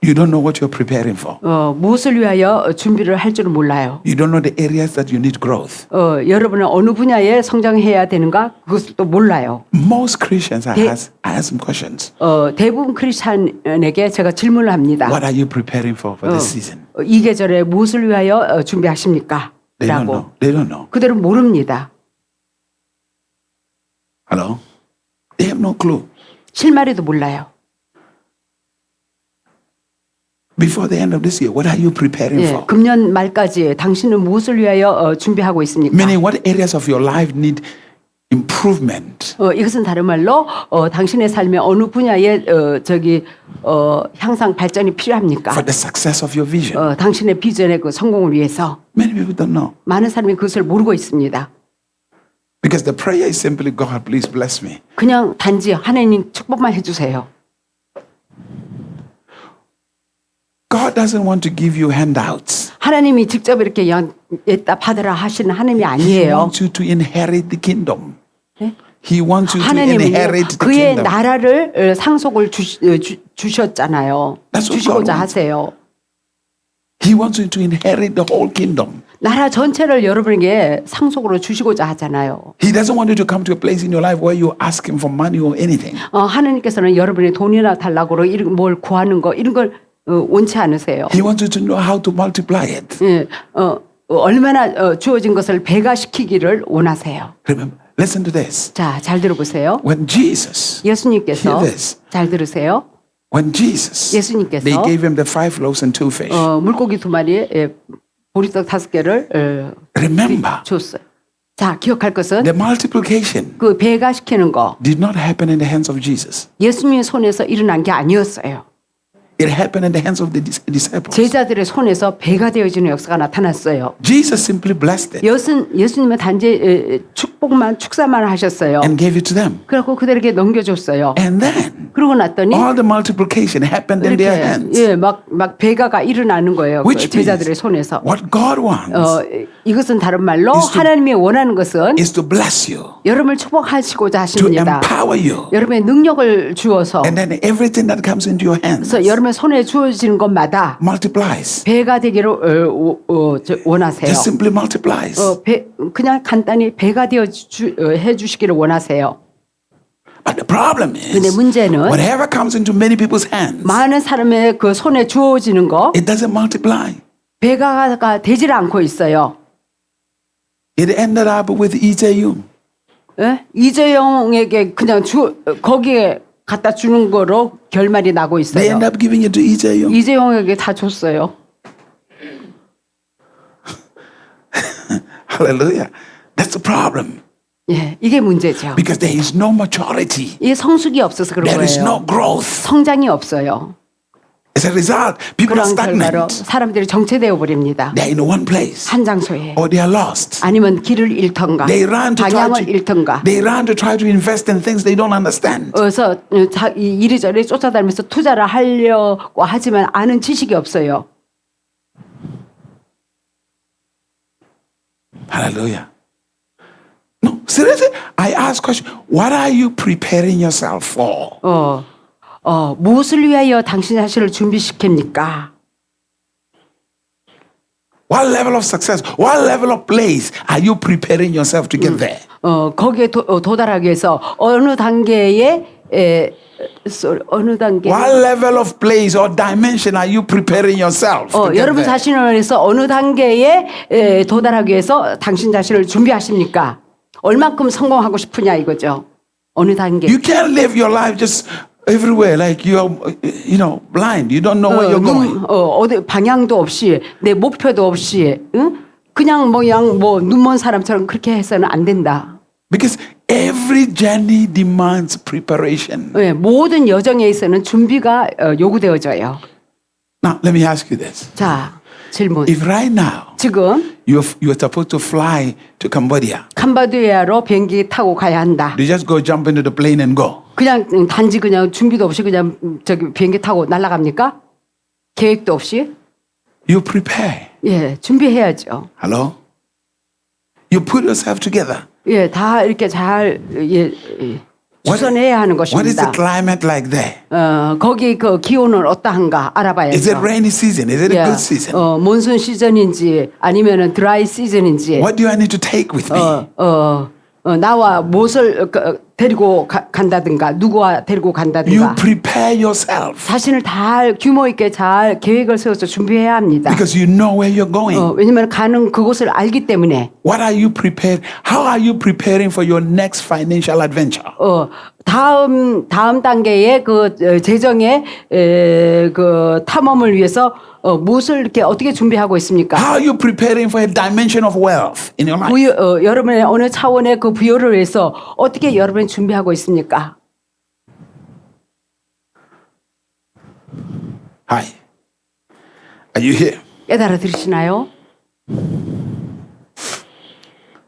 You don't know what you're preparing for. 무엇을 위하여 준비를 할 줄은 몰라요. You don't know the areas that you need growth. 여러분은 어느 분야에 성장해야 되는가 그것을 또 몰라요. Most Christians, I ask some questions. 대부분 크리스찬에게 제가 질문을 합니다. What are you preparing for this season? 이 계절에 무엇을 위하여 준비하십니까? They don't 라고. know. They don't know. 그들은 모릅니다. Hello? They have no clue. 실마리도 몰라요. Before the end of this year, what are you preparing 예, for? 금년 말까지 당신은 무엇을 위하여 준비하고 있습니까? Meaning, what areas of your life need improvement? 이것은 다른 말로 당신의 삶의 어느 분야에 향상 발전이 필요합니까? For the success of your vision? 당신의 비전의 그 성공을 위해서 Many people don't know. 많은 사람이 그것을 모르고 있습니다. Because the prayer is simply, God, please bless me. 그냥 단지 하나님 축복만 해주세요. God doesn't want to give you handouts. 하나님이 직접 이렇게 여기다 받으라 하시는 하나님이 He 아니에요. wants you to inherit the kingdom. 네? He wants you to 하나님은 inherit the 그의 kingdom. 나라를 상속을 주셨잖아요. That's what God 주시고자 wants. 하세요. He wants you to inherit the whole kingdom. 나라 전체를 여러분에게 상속으로 주시고자 하잖아요. He doesn't want you to come to a place in your life where you ask Him for money or anything. 하나님께서는 여러분이 돈이나 달라고 이런 뭘 구하는 거 이런 걸 원치 않으세요. He wants you to know how to multiply it. 예, 얼마나 주어진 것을 배가시키기를 원하세요. Remember, listen to this. 자, 잘 들어보세요. When Jesus, 예수님께서 hear this. 잘 들으세요. When Jesus, 예수님께서 they gave him the 5 loaves and 2 fish. 물고기 2마리에 보리떡 5개를 Remember, 줬어요. 자, 기억할 것은 the multiplication 그 배가시키는 거 did not happen in the hands of Jesus. 예수님의 손에서 일어난 게 아니었어요. It happened in the hands of the disciples. 제자들의 손에서 배가 되어지는 역사가 나타났어요. Jesus simply blessed it. 예수님은 단지 축복만 축사만 하셨어요. and gave it to them. 그래갖고 그들에게 넘겨줬어요. And then 그러고 났더니 all the multiplication happened in their hands. 예, 막 배가가 일어나는 거예요. 그 Which 제자들의 means 손에서. what God wants 이것은 다른 말로 is to- 하나님이 원하는 것은 is to bless you, 여러분을 축복하시고자 to 하십니다. empower you. 여러분의 능력을 주어서 And then everything that comes into your hands 그래서 여러분의 손에 주어지는 것마다 multiplies. 배가 되기를 원하세요. Just simply multiplies. 그냥 간단히 배가 되어 해주시기를 원하세요. But the problem is, 근데 문제는 whatever comes into many people's hands, 많은 사람의 그 손에 주어지는 거 it doesn't multiply. 배가 되질 않고 있어요. It ended up with 이재용. 예? 이재용에게 그냥 거기에 갖다 주는 거로 결말이 나고 They 있어요. end up giving it to 이재용. 이재용에게 다 줬어요. Hallelujah. That's the problem. 예, 이게 문제죠. Because there is no maturity. 이게 성숙이 없어서 그런 There is 거예요. no growth. 성장이 없어요. As a result, people are 그런 결과로 stagnant. 사람들이 정체되어 버립니다. They're in one place. 한 장소에. Or they are lost. 아니면 길을 잃던가 They run to try 방향을 to, 잃던가 they run to try to invest in things they don't understand. 그래서 이리저리 쫓아다니면서 투자를 하려고 하지만 아는 지식이 없어요. Hallelujah. No, seriously, I ask question. What are you preparing yourself for? 무엇을 위하여 당신 자신을 준비시킵니까? What level of success, what level of place are you preparing yourself to get there? 거기에 도달하기 위해서 어느 단계에 어느 단계 What level of place or dimension are you preparing yourself to get 여러분 there? 자신을 위해서 어느 단계에 도달하기 위해서 당신 자신을 준비하십니까? 얼만큼 성공하고 싶으냐 이거죠. 어느 단계. You can't live your life just everywhere like you're, blind. You don't know where you're going. 어디 방향도 없이 내 목표도 없이 응? 그냥 눈먼 사람처럼 그렇게 해서는 안 된다. Because every journey demands preparation. 네, 모든 여정에 있어서는 준비가 요구되어져요. Now, let me ask you this. 자, 질문. If right now 지금 you are supposed to fly to Cambodia, 캄보디아로 비행기 타고 가야 한다. you just go jump into the plane and go. 그냥 단지 그냥 준비도 없이 그냥 저기 비행기 타고 날아갑니까? 계획도 없이? You prepare. 예, 준비해야죠. Hello? You put yourself together. 예, 다 이렇게 잘 주선해야 하는 What is the 것입니다. climate like there? 거기 그 기온은 어떠한가 알아봐야죠. Is it rainy season? Is it a 예, good season? 몬순 시즌인지 아니면은 드라이 시즌인지 What do I need to take with me? 나와 무엇을 데리고 간다든가 누구와 데리고 You 간다든가 prepare yourself 자신을 다 규모 있게 잘 계획을 세워서 준비해야 합니다. because you know where you're going. 왜냐하면 가는 그곳을 알기 때문에 What are you prepared? How are you preparing for your next financial adventure? 다음 단계의 그 재정의 그 탐험을 위해서 무엇을 이렇게 어떻게 준비하고 있습니까? How are you preparing for a dimension of wealth in your life? 여러분의 어느 차원의 그 부여를 위해서 어떻게 여러분이 준비하고 있습니까? Hi. Are you here? 깨달아 들으시나요?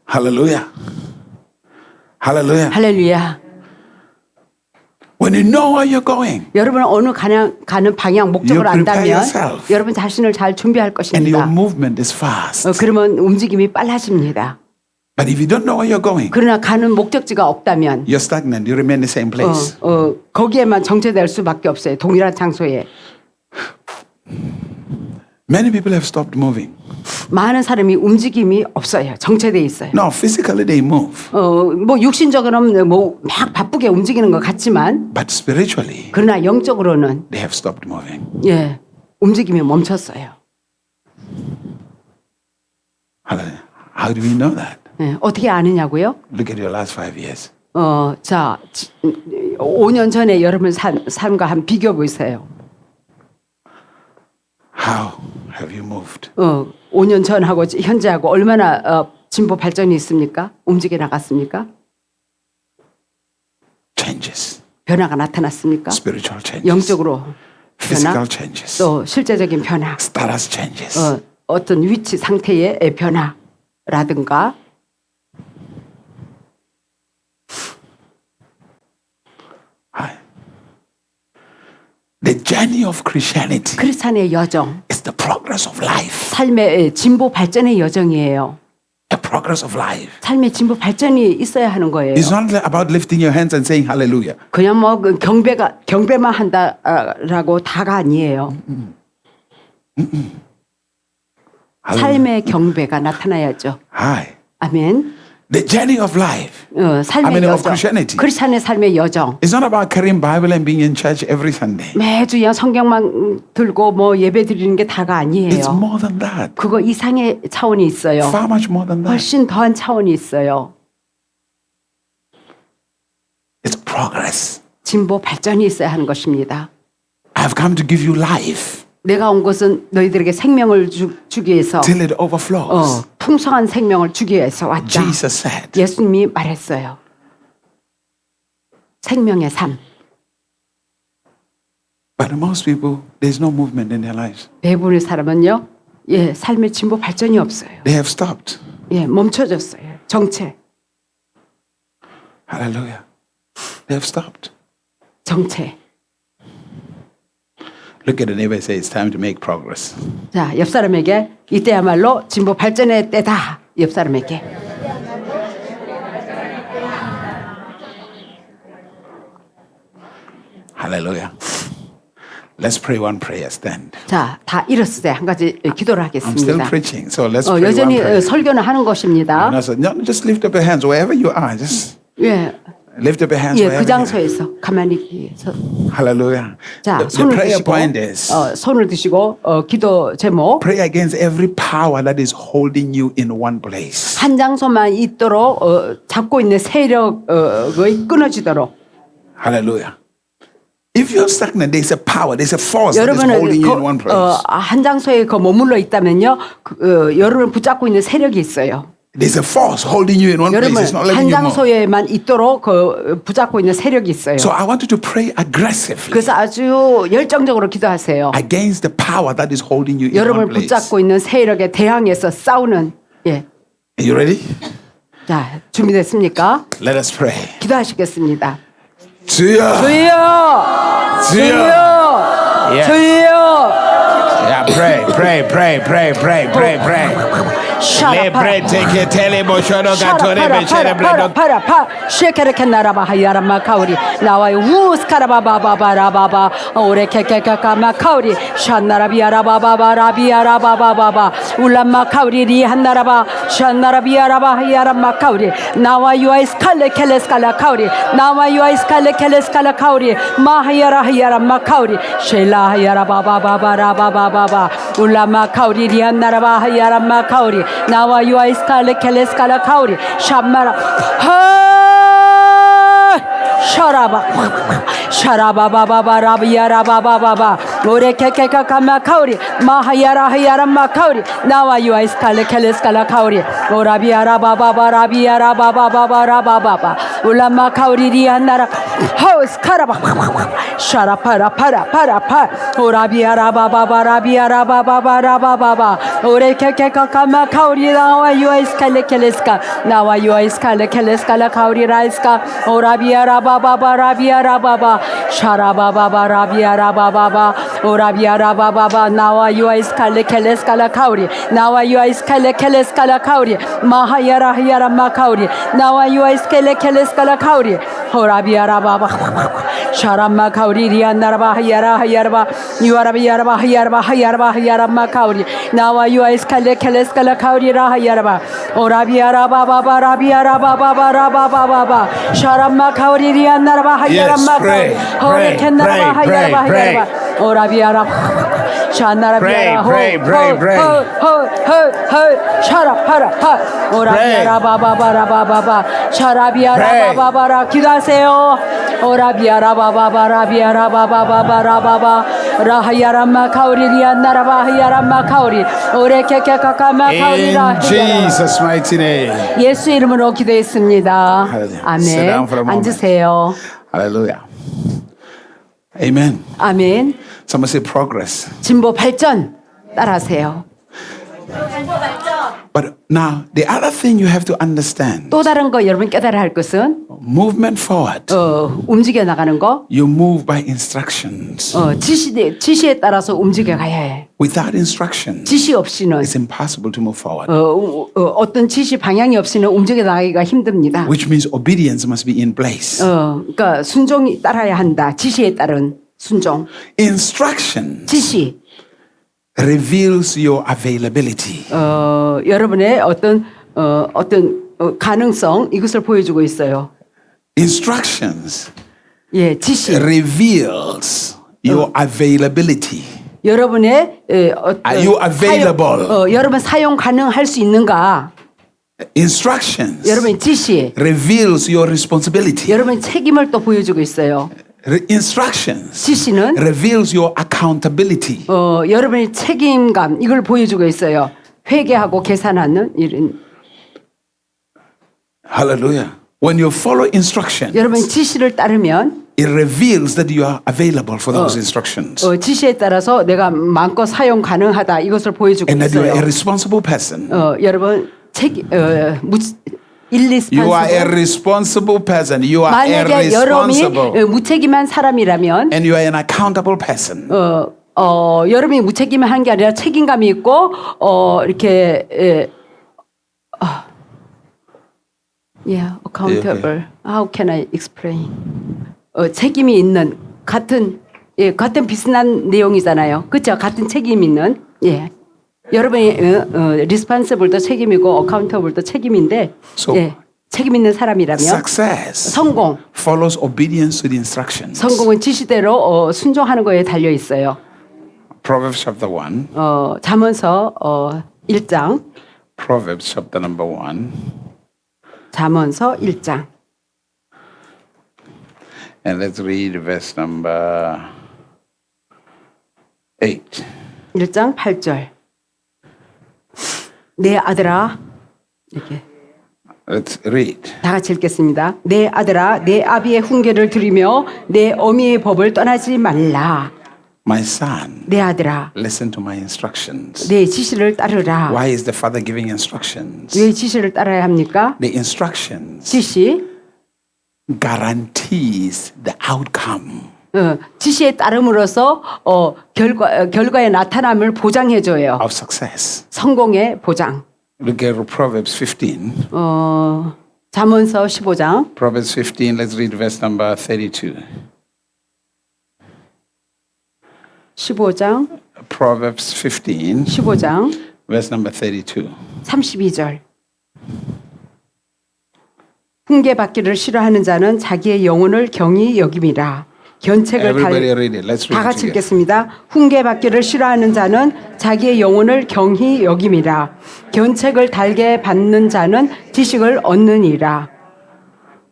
Hallelujah. Hallelujah. 할렐루야. When you know where you're going 여러분 어느 가는 방향 목적을 You prepare 안다면 yourself. 여러분 자신을 잘 준비할 and your 것입니다. movement is fast. 그러면 움직임이 빨라집니다. But if you don't know where you're going, 그러나 가는 목적지가 없다면 you're stagnant. You remain in the same place. 거기에만 정체될 수밖에 없어요. 동일한 장소에. Many people have stopped moving. 많은 사람이 움직임이 없어요. 정체돼 있어요. No, physically they move. 뭐 육신적으로는 뭐 막 바쁘게 움직이는 것 같지만 But spiritually, 그러나 영적으로는 they have stopped moving. 예, 움직임이 멈췄어요. Hallelujah. How do we know that? 예, 어떻게 아느냐고요? Look at your last 5 years. 자, 5년 전에 여러분 삶과 한 비교 보세요. How have you moved? 5년 전하고 현재하고 얼마나 진보 발전이 있습니까? 움직여 나갔습니까? Changes. 변화가 나타났습니까? Spiritual changes. 영적으로 Physical 변화, changes. 또 실제적인 변화, Status changes. 어떤 위치 상태의 변화라든가 The journey of Christianity 크리스찬의 여정, is the progress of life. 삶의 진보 발전의 여정이에요. A progress of life. 삶의 진보 발전이 있어야 하는 거예요. It's not about lifting your hands and saying hallelujah. 그냥 뭐 경배만 한다라고 다가 아니에요. 삶의 경배가 나타나야죠. Hi. 아멘. The journey of life. 삶의 of 여정, Christianity. 크리스찬의 삶의 여정. It's not about carrying Bible and being in church every Sunday. 매주 그냥 성경만 들고 뭐 예배 드리는 게 다가 It's 아니에요. more than that. 그 그거 이상의 차원이 있어요. Far much more than that. 훨씬 더한 차원이 있어요. It's progress. 진보 발전이 있어야 하는 것입니다. I've come to give you life 내가 온 것은 너희들에게 생명을 주기 위해서 till it overflows. 풍성한 생명을 주기 위해서 왔다. Jesus said. 예수님이 말했어요. 생명의 삶. But most people, there's no movement in their lives. 대부분의 사람은요, 삶의 진보 발전이 없어요. They have stopped. 멈춰졌어요. 정체, Hallelujah. They have stopped. 정체. Look at the neighbor and say, it's time to make progress. 자, 옆 사람에게 이때야말로 진보 발전의 때다. 옆 사람에게. Hallelujah. Let's pray one prayer. Stand. 자, 다 일었을 때 한 가지 기도를 I'm still 하겠습니다. preaching, so let's pray one 여전히 prayer. 설교는 하는 것입니다. And I said, no, just lift up your hands wherever you are. Just 예, lift up your hands 그 wherever you are. 장소에서 가만히 서. Hallelujah. 자, The 손을 prayer 드시고 point is 손을 드시고 기도 제목 pray against every power that is holding you in one place. 한 장소만 있도록 잡고 있는 세력이 끊어지도록. Hallelujah. If you're stagnant, there's a power, there's a force that is 여러분은 holding you in one place. 한 장소에 머물러 있다면요, 여러분을 붙잡고 있는 세력이 있어요. There's a force holding you in one place. 여러분 It's not letting 한 you move. 장소에만 있도록 붙잡고 있는 세력이 있어요. So I want you to pray aggressively 그래서 아주 열정적으로 기도하세요. against the power that is holding you in 여러분을 one place. 붙잡고 있는 세력에 대항해서 싸우는. Are you ready? 자, 준비됐습니까? Let us pray. 기도하시겠습니다. 주여, 주여, 주여, Yes. 주여. Yeah, pray. 샤라파라 쉐케르케 나라바 하야라마 카우리 나와요 우스카라바바바바라바바 오레케케카카마 카우리 샤나라비아라바바라비아라바바바 울람마 카우리 리한나라바 샤나라비아라바 하야라마 카우리 나와요 아이스칼레켈레스칼라 카우리 나와요 아이스칼레켈레스칼라 카우리 마하야라 하야라마 카우리 ሼ라 하야라바바바바라바바바 울람마 카우리 리한나라바 하야라마 카우리 나와 유아이스칼레 켈레스칼라 카우리 샴마라 샤라바 샤라바바바바라비아라바바바바 오레케케카카마 카우리 마하야라 하야라마 카우리 나와 유아이스칼레 켈레스칼라 카우리 오라비아라바바바라비아라바바바라바바바 울라마 카우리 리안나라 하우스카라바 샤라파라파라파라파 오라비아라바바바라비아라바바바라바바바 오레케케카카마 카우리 나와 유아이스칼레 켈레스카 나와 유아이스칼레 켈레스칼라 카우리 라이스카 오라비아라바바바라비아라바바 샤라바바바라비아라바바바 오라비아라바바바 나와 유아이스칼레 켈레스칼라 카우리 나와 유아이스칼레 켈레스칼라 카우리 마하야라 하야라마 카우리 나와 유아이스칼레 켈레스칼라 카우리 오라비아라바바 샤람마 카우리 리안나라바 하야라 하야라바 유아라비아라바 하야라바 하야라바 하야라마 카우리 나와 유아이스칼레 켈레스칼라 카우리라 하야라바 오라비아라바바바라비아라바바바라바바바 샤람마 카우리 리안나라바 하야라마 카우리 호레켄나라바 하야라바 하야라바 오라비아라 샤나라비아라 호호호호호 샤라파라파 오라비아라바바바라바바바 샤라비아라바바바라 기도하세요. 오라비아라바바바라비아라바바바라바바 라하야라마 카우리 리안나라바 하야라마 카우리 오레케케카카마 카우리라 In Jesus' mighty name. 예수 이름으로 기도했습니다. Hallelujah. Sit down for a 아멘. moment. 앉으세요. Hallelujah. Amen. 아멘. Someone say progress. 진보 발전 따라하세요. 진보 발전. But now, the other thing you have to understand, 또 다른 거 여러분 깨달아야 할 것은 movement forward, 움직여 나가는 거. you move by instructions. 지시에 따라서 움직여 가야 해. Without instructions, 지시 없이는 it's impossible to move forward. 어떤 지시 방향이 없이는 움직여 나가기가 힘듭니다. Which means obedience must be in place. 그러니까 순종이 따라야 한다. 지시에 따른 순종. Instructions 지시. reveals your availability. 여러분의 어떤 가능성 이것을 보여주고 있어요. Instructions 예, 지시. reveals your availability. 여러분의 Are you available? 여러분 사용 가능할 수 있는가? Instructions 여러분의 지시. reveals your responsibility. 여러분의 책임을 또 보여주고 있어요. Instructions 지시는 reveals your accountability. 여러분의 책임감 이걸 보여주고 있어요. 회개하고 계산하는 이런. Hallelujah. When you follow instructions, 여러분 지시를 따르면 it reveals that you are available for those instructions. 지시에 따라서 내가 마음껏 사용 가능하다 이것을 보여주고 And that you are a 있어요. responsible person. 여러분 You are a responsible person. You are a 만약에 responsible. 여러분이 무책임한 사람이라면 And you are an accountable person. 여러분이 무책임한 게 아니라 책임감이 있고 이렇게 accountable. How can I explain? 책임이 있는 같은 비슷한 내용이잖아요. 그렇죠? 같은 책임 있는 여러분이 responsible도 책임이고 accountable도 책임인데 So, 책임 있는 사람이라면 Success 성공. follows obedience to the instructions. 성공은 지시대로 순종하는 거에 달려 있어요. Proverbs chapter 1. 잠언서 1장. Proverbs chapter number 1. 잠언서 1장. And let's read verse number 8. 1장 8절. 내 아들아 이렇게 Let's read. 다 같이 읽겠습니다. 내 아들아 내 아비의 훈계를 들으며 내 어미의 법을 떠나지 말라. My son, 내 아들아 listen to my instructions. 내 지시를 따르라. Why is the father giving instructions? 왜 지시를 따라야 합니까? The instructions 지시 guarantees the outcome. 지시에 따름으로써 결과의 나타남을 보장해줘요. Of success. 성공의 보장. Look at Proverbs 15. 잠언서 15장. Proverbs 15, let's read verse number 32. 15장. Proverbs 15, 15장. verse number 32. 32절. 훈계받기를 싫어하는 자는 자기의 영혼을 경히 여김이라. 견책을 Everybody read it. Let's read 다 it 같이 together. 읽겠습니다. 훈계받기를 싫어하는 자는 자기의 영혼을 경히 여김이라. 견책을 달게 받는 자는 지식을 얻느니라.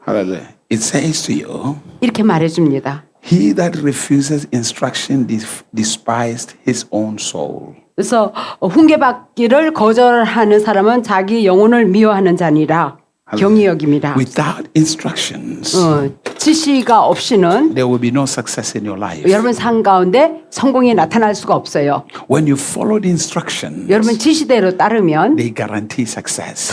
Hallelujah. It says to you, 이렇게 말해줍니다. he that refuses instruction despised his own soul. 그래서 훈계받기를 거절하는 사람은 자기 영혼을 미워하는 자니라. 경히 여김이라. Without instructions, 지시가 없이는 there will be no success in your life. 여러분 삶 가운데 성공이 나타날 수가 없어요. When you follow the instructions, 여러분 지시대로 따르면 they guarantee success.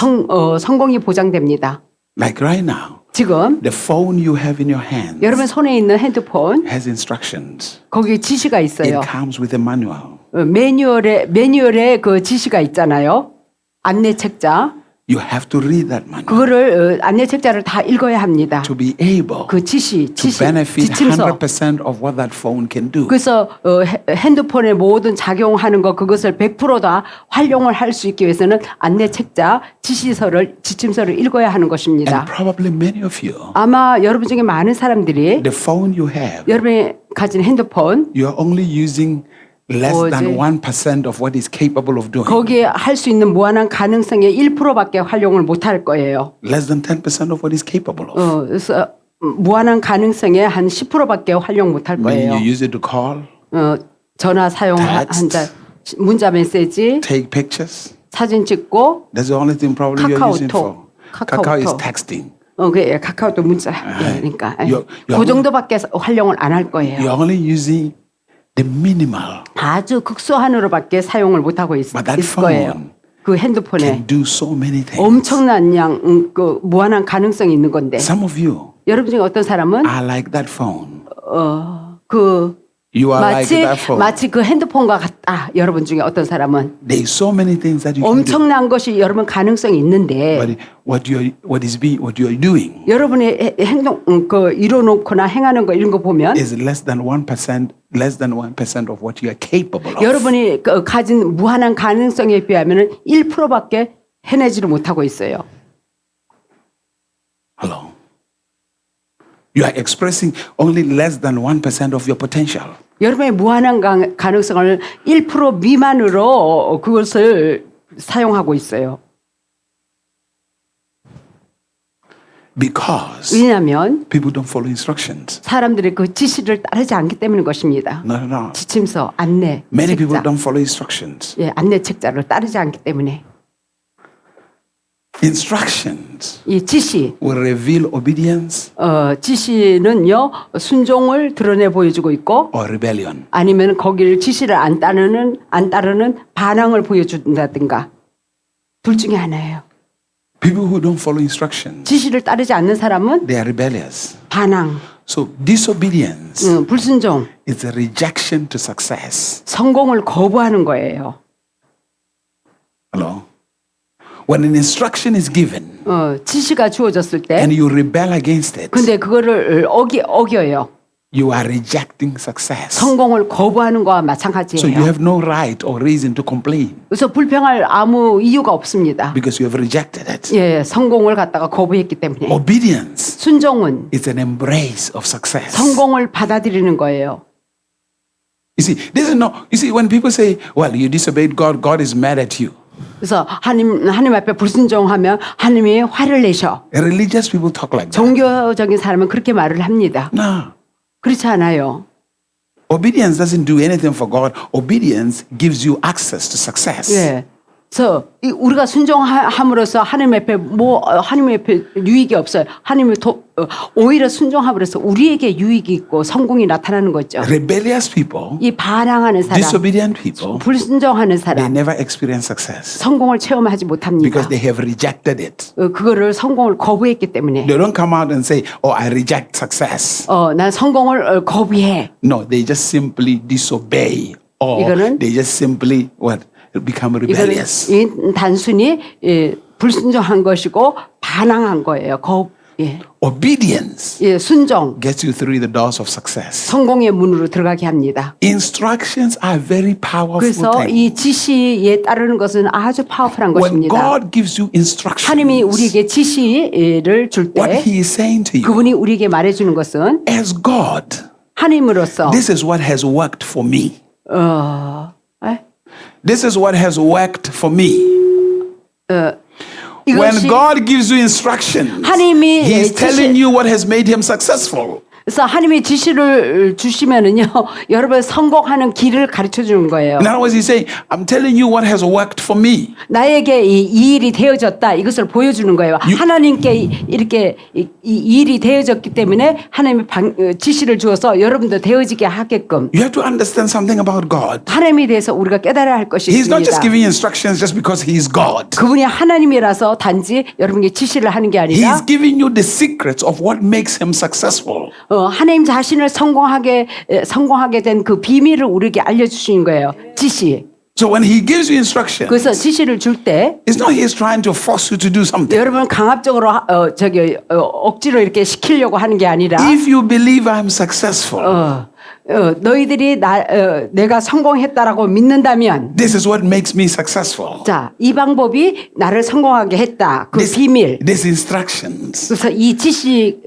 성공이 보장됩니다. Like right now, 지금 the phone you have in your hand 여러분 손에 있는 핸드폰 has instructions. 거기에 지시가 있어요. It comes with a manual. 매뉴얼에 그 지시가 있잖아요. 안내 책자. You have to read that manual 그거를 안내 책자를 다 읽어야 합니다. to be able 그 지시 to benefit 지침서. 100% of what that phone can do. 그래서 핸드폰의 모든 작용하는 것 그것을 100% 다 활용을 할 수 있기 위해서는 안내 책자, 지침서를 읽어야 하는 것입니다. And probably many of you, 아마 여러분 중에 많은 사람들이 the phone you have, 여러분이 가진 핸드폰 you are only using less than 1% of what is capable of doing. 거기에 할 수 있는 무한한 가능성의 1%밖에 활용을 못할 거예요. Less than 10% of what is capable of. 그래서 무한한 가능성의 한 10%밖에 활용 못할 When 거예요. you use it to call, 전화 사용한다, 문자 메시지, take pictures, 사진 찍고, that's the only thing probably you're using for. 카카오톡. Kakao is texting. 그 카카오톡 문자, 그러니까 그 you're 정도밖에 활용을 안 할 거예요. You're only using the minimal. 아주 극소한으로밖에 사용을 못 하고 있을 But that 거예요. phone 그 핸드폰에 can do so many things. 엄청난 그 무한한 가능성이 있는 건데 Some of you 여러분 중에 어떤 사람은 are like that phone. 그 You are like that phone. 마치 그 핸드폰과 같다. 여러분 중에 어떤 사람은 There is so many things that you can do. 엄청난 것이 여러분 가능성이 있는데 But what you are doing 여러분의 행동 그 이뤄놓거나 행하는 거 이런 거 보면 is less than 1% of what you are capable of. 여러분이 가진 무한한 가능성에 비하면은 1%밖에 해내지를 못하고 있어요. Hello. You are expressing only less than 1% of your potential. 여러분의 무한한 가능성을 1% 미만으로 그것을 사용하고 있어요. Because 왜냐하면 people don't follow instructions. 사람들이 그 지시를 따르지 않기 때문인 것입니다. Not at all. 지침서, 안내, Many people 책자, don't follow instructions. 예, 안내 책자를 따르지 않기 때문에 Instructions 이 지시, will reveal obedience 지시는요 순종을 드러내 보여주고 있고 or rebellion. 아니면 거기를 지시를 안 따르는 반항을 보여준다든가 둘 중에 하나예요. People who don't follow instructions, 지시를 따르지 않는 사람은 they are rebellious. 반항, So disobedience 불순종, is a rejection to success. 성공을 거부하는 거예요. Hello? When an instruction is given 지시가 주어졌을 때 and you rebel against it, 근데 그거를 어겨요. you are rejecting success. 성공을 거부하는 거와 So you 마찬가지예요. have no right or reason to complain 그래서 불평할 아무 이유가 없습니다. because you have rejected it. 예, 성공을 갖다가 거부했기 때문에 Obedience 순종은 is an embrace of success. 성공을 받아들이는 거예요. You see, this is not, you see, when people say, well, you disobeyed God, God is mad at you. 그래서 하나님 앞에 불순종하면 하나님이 화를 내셔. Religious people talk like that. 종교적인 사람은 그렇게 말을 합니다. No. 그렇지 않아요. Obedience doesn't do anything for God. Obedience gives you access to success. 예. 그래서 우리가 순종함으로써 하나님 앞에 유익이 없어요. 하나님을 오히려 순종함으로써 우리에게 유익이 있고 성공이 나타나는 거죠. Rebellious people, 이 반항하는 사람, disobedient people, 불순종하는 they 사람, never experience success 성공을 체험하지 못합니다. because they have rejected it. 그거를 성공을 거부했기 때문에. They don't come out and say, oh, I reject success. 난 성공을 거부해. No, they just simply disobey or 이거는- they just simply become rebellious. 이거는 단순히 불순종한 것이고 반항한 거예요. Obedience 순종, gets you through the doors of success. 성공의 문으로 들어가게 합니다. Instructions are very powerful 그래서 things. 이 지시에 따르는 것은 아주 파워풀한 When 것입니다. God gives you instructions, 하나님이 우리에게 지시를 줄 what 때 He is saying to you, 그분이 우리에게 말해주는 것은 as God, 하나님으로서 this is what has worked for me. 에? This is what has worked for me. When 이것이 God gives you instructions, 하나님이 He is telling you what has made Him successful. 그래서 하나님이 지시를 주시면은요, 여러분 성공하는 길을 가르쳐 주는 거예요. In other words, He's saying, I'm telling you what has worked for me. 나에게 이 일이 되어졌다 이것을 보여주는 거예요. 하나님께 이렇게 이 일이 되어졌기 때문에 하나님이 지시를 주어서 여러분도 되어지게 하게끔 You have to understand something about God. 하나님에 대해서 우리가 깨달아야 할 것이 He's not just 있습니다. giving instructions just because He's God. 그분이 하나님이라서 단지 여러분에게 지시를 하는 게 아니라 He's giving you the secrets of what makes Him successful. 하나님 자신을 성공하게 된 그 비밀을 우리에게 알려주시는 거예요. 지시. So when He gives you instructions, 그래서 지시를 줄 때 it's not He's trying to force you to do something. 여러분 강압적으로 억지로 이렇게 시키려고 하는 게 아니라 If you believe I'm successful, 너희들이 내가 성공했다라고 믿는다면 this is what makes me successful. 자, 이 방법이 나를 성공하게 했다. 그 비밀. These instructions. 그래서 이 지시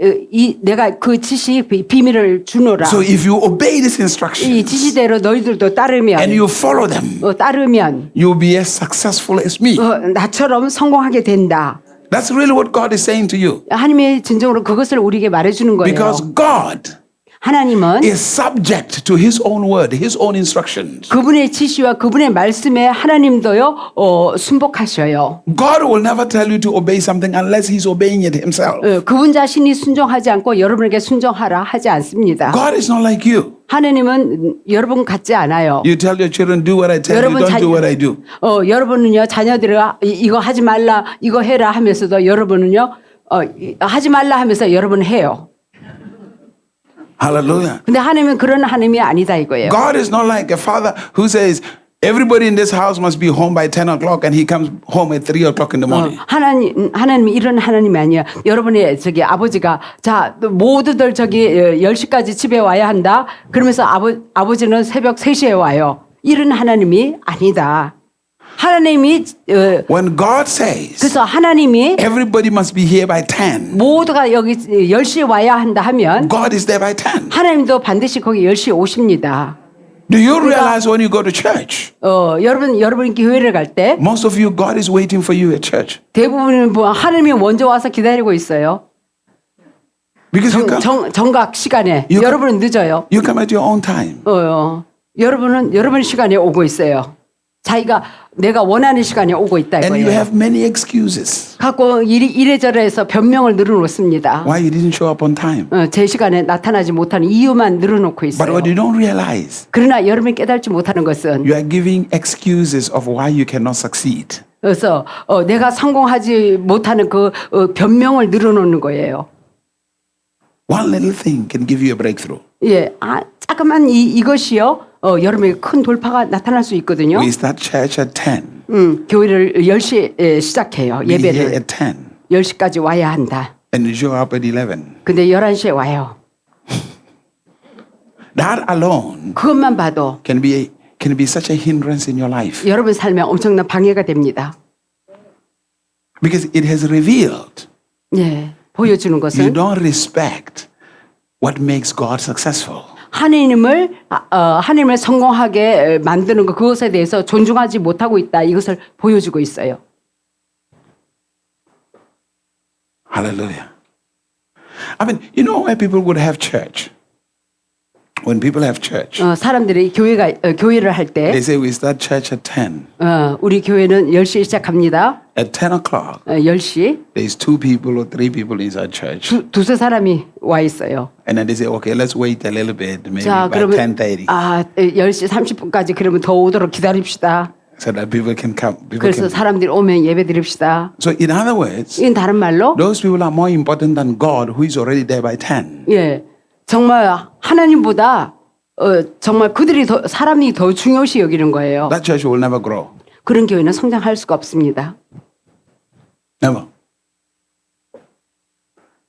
내가 그 지시 비밀을 주노라. So if you obey these 이 instructions 지시대로 너희들도 따르면 and you follow them, 따르면 you'll be as successful as me. 나처럼 성공하게 된다. That's really what God is saying to you. 하나님의 진정으로 그것을 우리에게 말해주는 거예요. Because God 하나님은 is subject to His own word, His own instructions. 그분의 지시와 그분의 말씀에 하나님도요 순복하셔요. God will never tell you to obey something unless He's obeying it Himself. 그분 자신이 순종하지 않고 여러분에게 순종하라 하지 않습니다. God is not like you. 하나님은 여러분 같지 않아요. You tell your children, do what I tell you, don't do what I do. 여러분은요, 자녀들이 이거 하지 말라, 이거 해라 하면서도 여러분은요, 하지 말라 하면서 여러분은 해요. Hallelujah. 근데 하나님은 그런 하나님이 아니다 이거예요. God is not like a father who says, everybody in this house must be home by 10 o'clock and he comes home at 3 o'clock in the morning. 하나님이 이런 하나님이 아니에요. 여러분의 아버지가 자, 모두들 10시까지 집에 와야 한다. 그러면서 아버지는 새벽 3시에 와요. 이런 하나님이 아니다. 하나님이 When God says, 그래서 하나님이 everybody must be here by 10, 모두가 여기 10시에 와야 한다 하면 God is there by 10. 하나님도 반드시 거기 10시에 오십니다. Do you realize when you go to church, 여러분 교회를 갈 때 most of you, God is waiting for you at church. 대부분은 하나님이 먼저 와서 기다리고 있어요. Because you come, 정각 시간에 여러분은 늦어요. you come at your own time. 여러분은 여러분 시간에 오고 있어요. 내가 원하는 시간에 오고 있다 And you 이거예요. have many excuses 갖고 이래저래해서 변명을 늘어놓습니다. why you didn't show up on time. 제 시간에 나타나지 못하는 이유만 늘어놓고 But 있어요. what you don't realize, 그러나 여러분이 깨달지 못하는 것은 you are giving excuses of why you cannot succeed. 그래서 내가 성공하지 못하는 그 변명을 늘어놓는 거예요. One little thing can give you a breakthrough. 예, 자그만 이것이요. 여러분에게 큰 돌파가 나타날 수 있거든요. We start church at 10. 교회를 10시에 시작해요. Be here 예배를 at 10. 10시까지 와야 한다. And you show up at 11. 근데 11시에 와요. That alone 그것만 봐도 can be such a hindrance in your life. 여러분 삶에 엄청난 방해가 됩니다. Because it has revealed 예, 보여주는 you 것은 don't respect what makes God successful. 하나님을 성공하게 만드는 것, 그것에 대해서 존중하지 못하고 있다. 이것을 보여주고 있어요. Hallelujah. I mean, you know why people would have church? When people have church, 사람들이 교회를 할 때 they say we start church at 10. 우리 교회는 10시에 시작합니다. At 10 o'clock, 10시 there's 2 people or 3 people inside church. 두세 사람이 와 있어요. And then they say, okay, let's wait a little bit, maybe 자, by 그러면 10:30. 10시 30분까지 그러면 더 오도록 기다립시다. So that people can come. 그래서 사람들이 오면 예배 드립시다. So in other words, 이건 다른 말로 those people are more important than God who is already there by 10. 예, 정말 하나님보다 정말 사람이 더 중요시 여기는 거예요. That church will never grow. 그런 교회는 성장할 수가 없습니다. Never.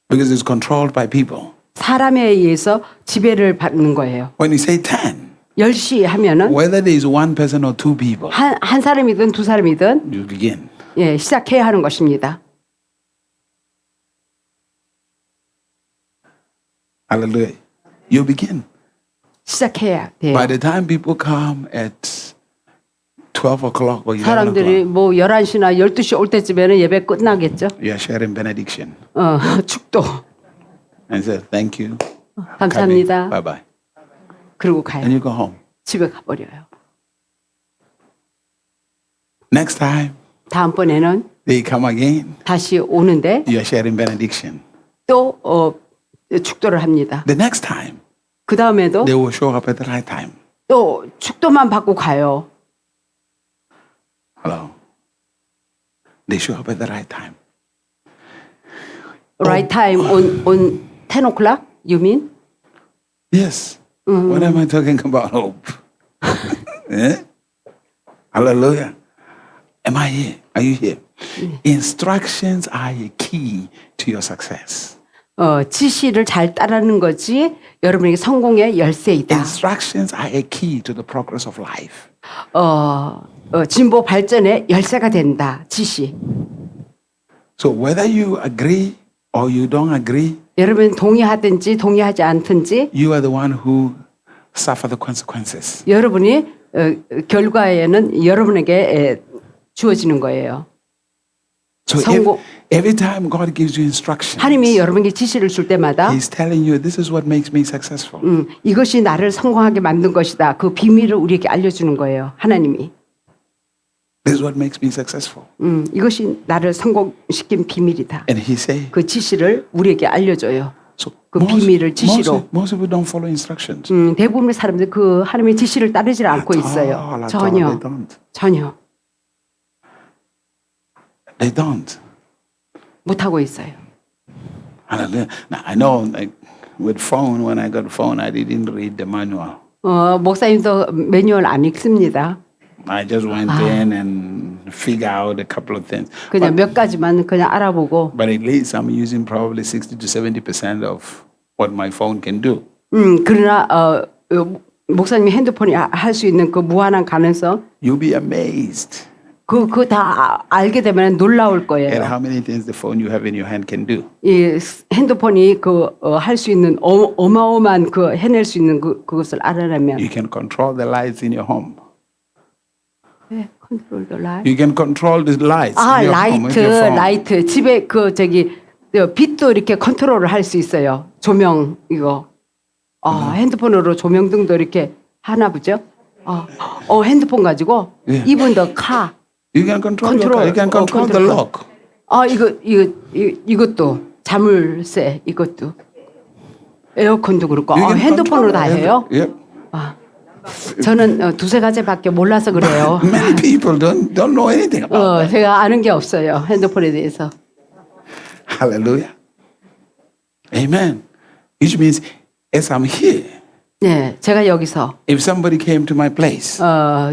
Because it's controlled by people. 사람에 의해서 지배를 받는 거예요. When you say 10, 10시 하면은 whether there is 1 person or 2 people, 한 사람이든 두 사람이든 you begin. 예, 시작해야 하는 것입니다. Hallelujah. You begin. 시작해야 돼요. By the time people come at 12 o'clock or 11 사람들이 o'clock, 뭐 11시나 12시 올 때쯤에는 예배 끝나겠죠. you are sharing benediction. 축도. And say, thank you. 감사합니다. Bye bye. 그러고 가요. And you go home. 집에 가버려요. Next time, 다음번에는 they come again. 다시 오는데 You are sharing benediction. 또 축도를 합니다. The next time, 그 다음에도 they will show up at the right time. 또 축도만 받고 가요. Hello. They show up at the right time. Right time on 10 o'clock? You mean? Yes. What am I talking about? Hope. Eh? Hallelujah. Am I here? Are you here? Instructions are a key to your success. 지시를 잘 따르는 것이 여러분에게 성공의 열쇠이다. Instructions are a key to the progress of life. 진보 발전의 열쇠가 된다. 지시. So whether you agree or you don't agree, 여러분 동의하든지 동의하지 않든지 you are the one who suffer the consequences. 여러분이 결과에는 여러분에게 주어지는 거예요. So 성공. every time God gives you instructions, 하나님이 여러분에게 지시를 줄 때마다 He's telling you this is what makes me successful. 이것이 나를 성공하게 만든 것이다. 그 비밀을 우리에게 알려주는 거예요. 하나님이. This is what makes me successful. 이것이 나를 성공시킨 비밀이다. And He say, 그 지시를 우리에게 알려줘요. So 그 비밀을 지시로. most people don't follow instructions. 대부분의 사람들 그 하나님의 지시를 따르지 않고 있어요. 전혀. 전혀. They don't. 못하고 있어요. Hallelujah. Now, I know, like, with phone, when I got phone, I didn't read the manual. 목사님도 매뉴얼 안 읽습니다. I just went in and figure out a couple of things. 그냥 몇 가지만 그냥 알아보고. But at least I'm using probably 60 to 70% of what my phone can do. 그러나 목사님이 핸드폰이 할 수 있는 그 무한한 가능성. You'll be amazed 그거 다 알게 되면 놀라울 at 거예요. how many things the phone you have in your hand can do. 이 핸드폰이 할 수 있는 어마어마한 그 해낼 수 있는 그것을 알아내면. You can control the lights in your home. 네, 컨트롤 더 라이트. You can control the lights in your home with your phone. 라이트. 집에 빛도 이렇게 컨트롤을 할 수 있어요. 조명 이거. 핸드폰으로 조명등도 이렇게 하나 보죠. 핸드폰 가지고 even the car. You can control your car. You can control the lock. 이것도 자물쇠 이것도 에어컨도 그렇고 핸드폰으로 다 해요. Yep. 저는 두세 가지밖에 몰라서 그래요. Many people don't know anything about that. 제가 아는 게 없어요. 핸드폰에 대해서. Hallelujah. Amen. Which means as I'm here, 네, 제가 여기서 if somebody came to my place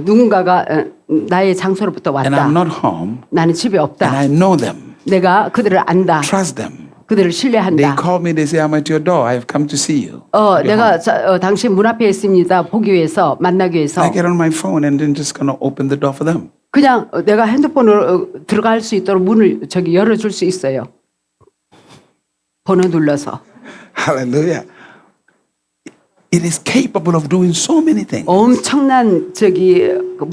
누군가가 나의 장소로부터 and I'm 왔다. not home 나는 집에 and 없다. I know them, 내가 그들을 안다. trust them. 그들을 They 신뢰한다. call me, they say, I'm at your door. I've come to see you. 내가 당신 문 앞에 있습니다. 보기 위해서 만나기 위해서. I get on my phone and then just gonna open the door for them. 그냥 내가 핸드폰으로 들어갈 수 있도록 문을 열어줄 수 있어요. 번호 눌러서. Hallelujah. It is capable of doing so many things. 엄청난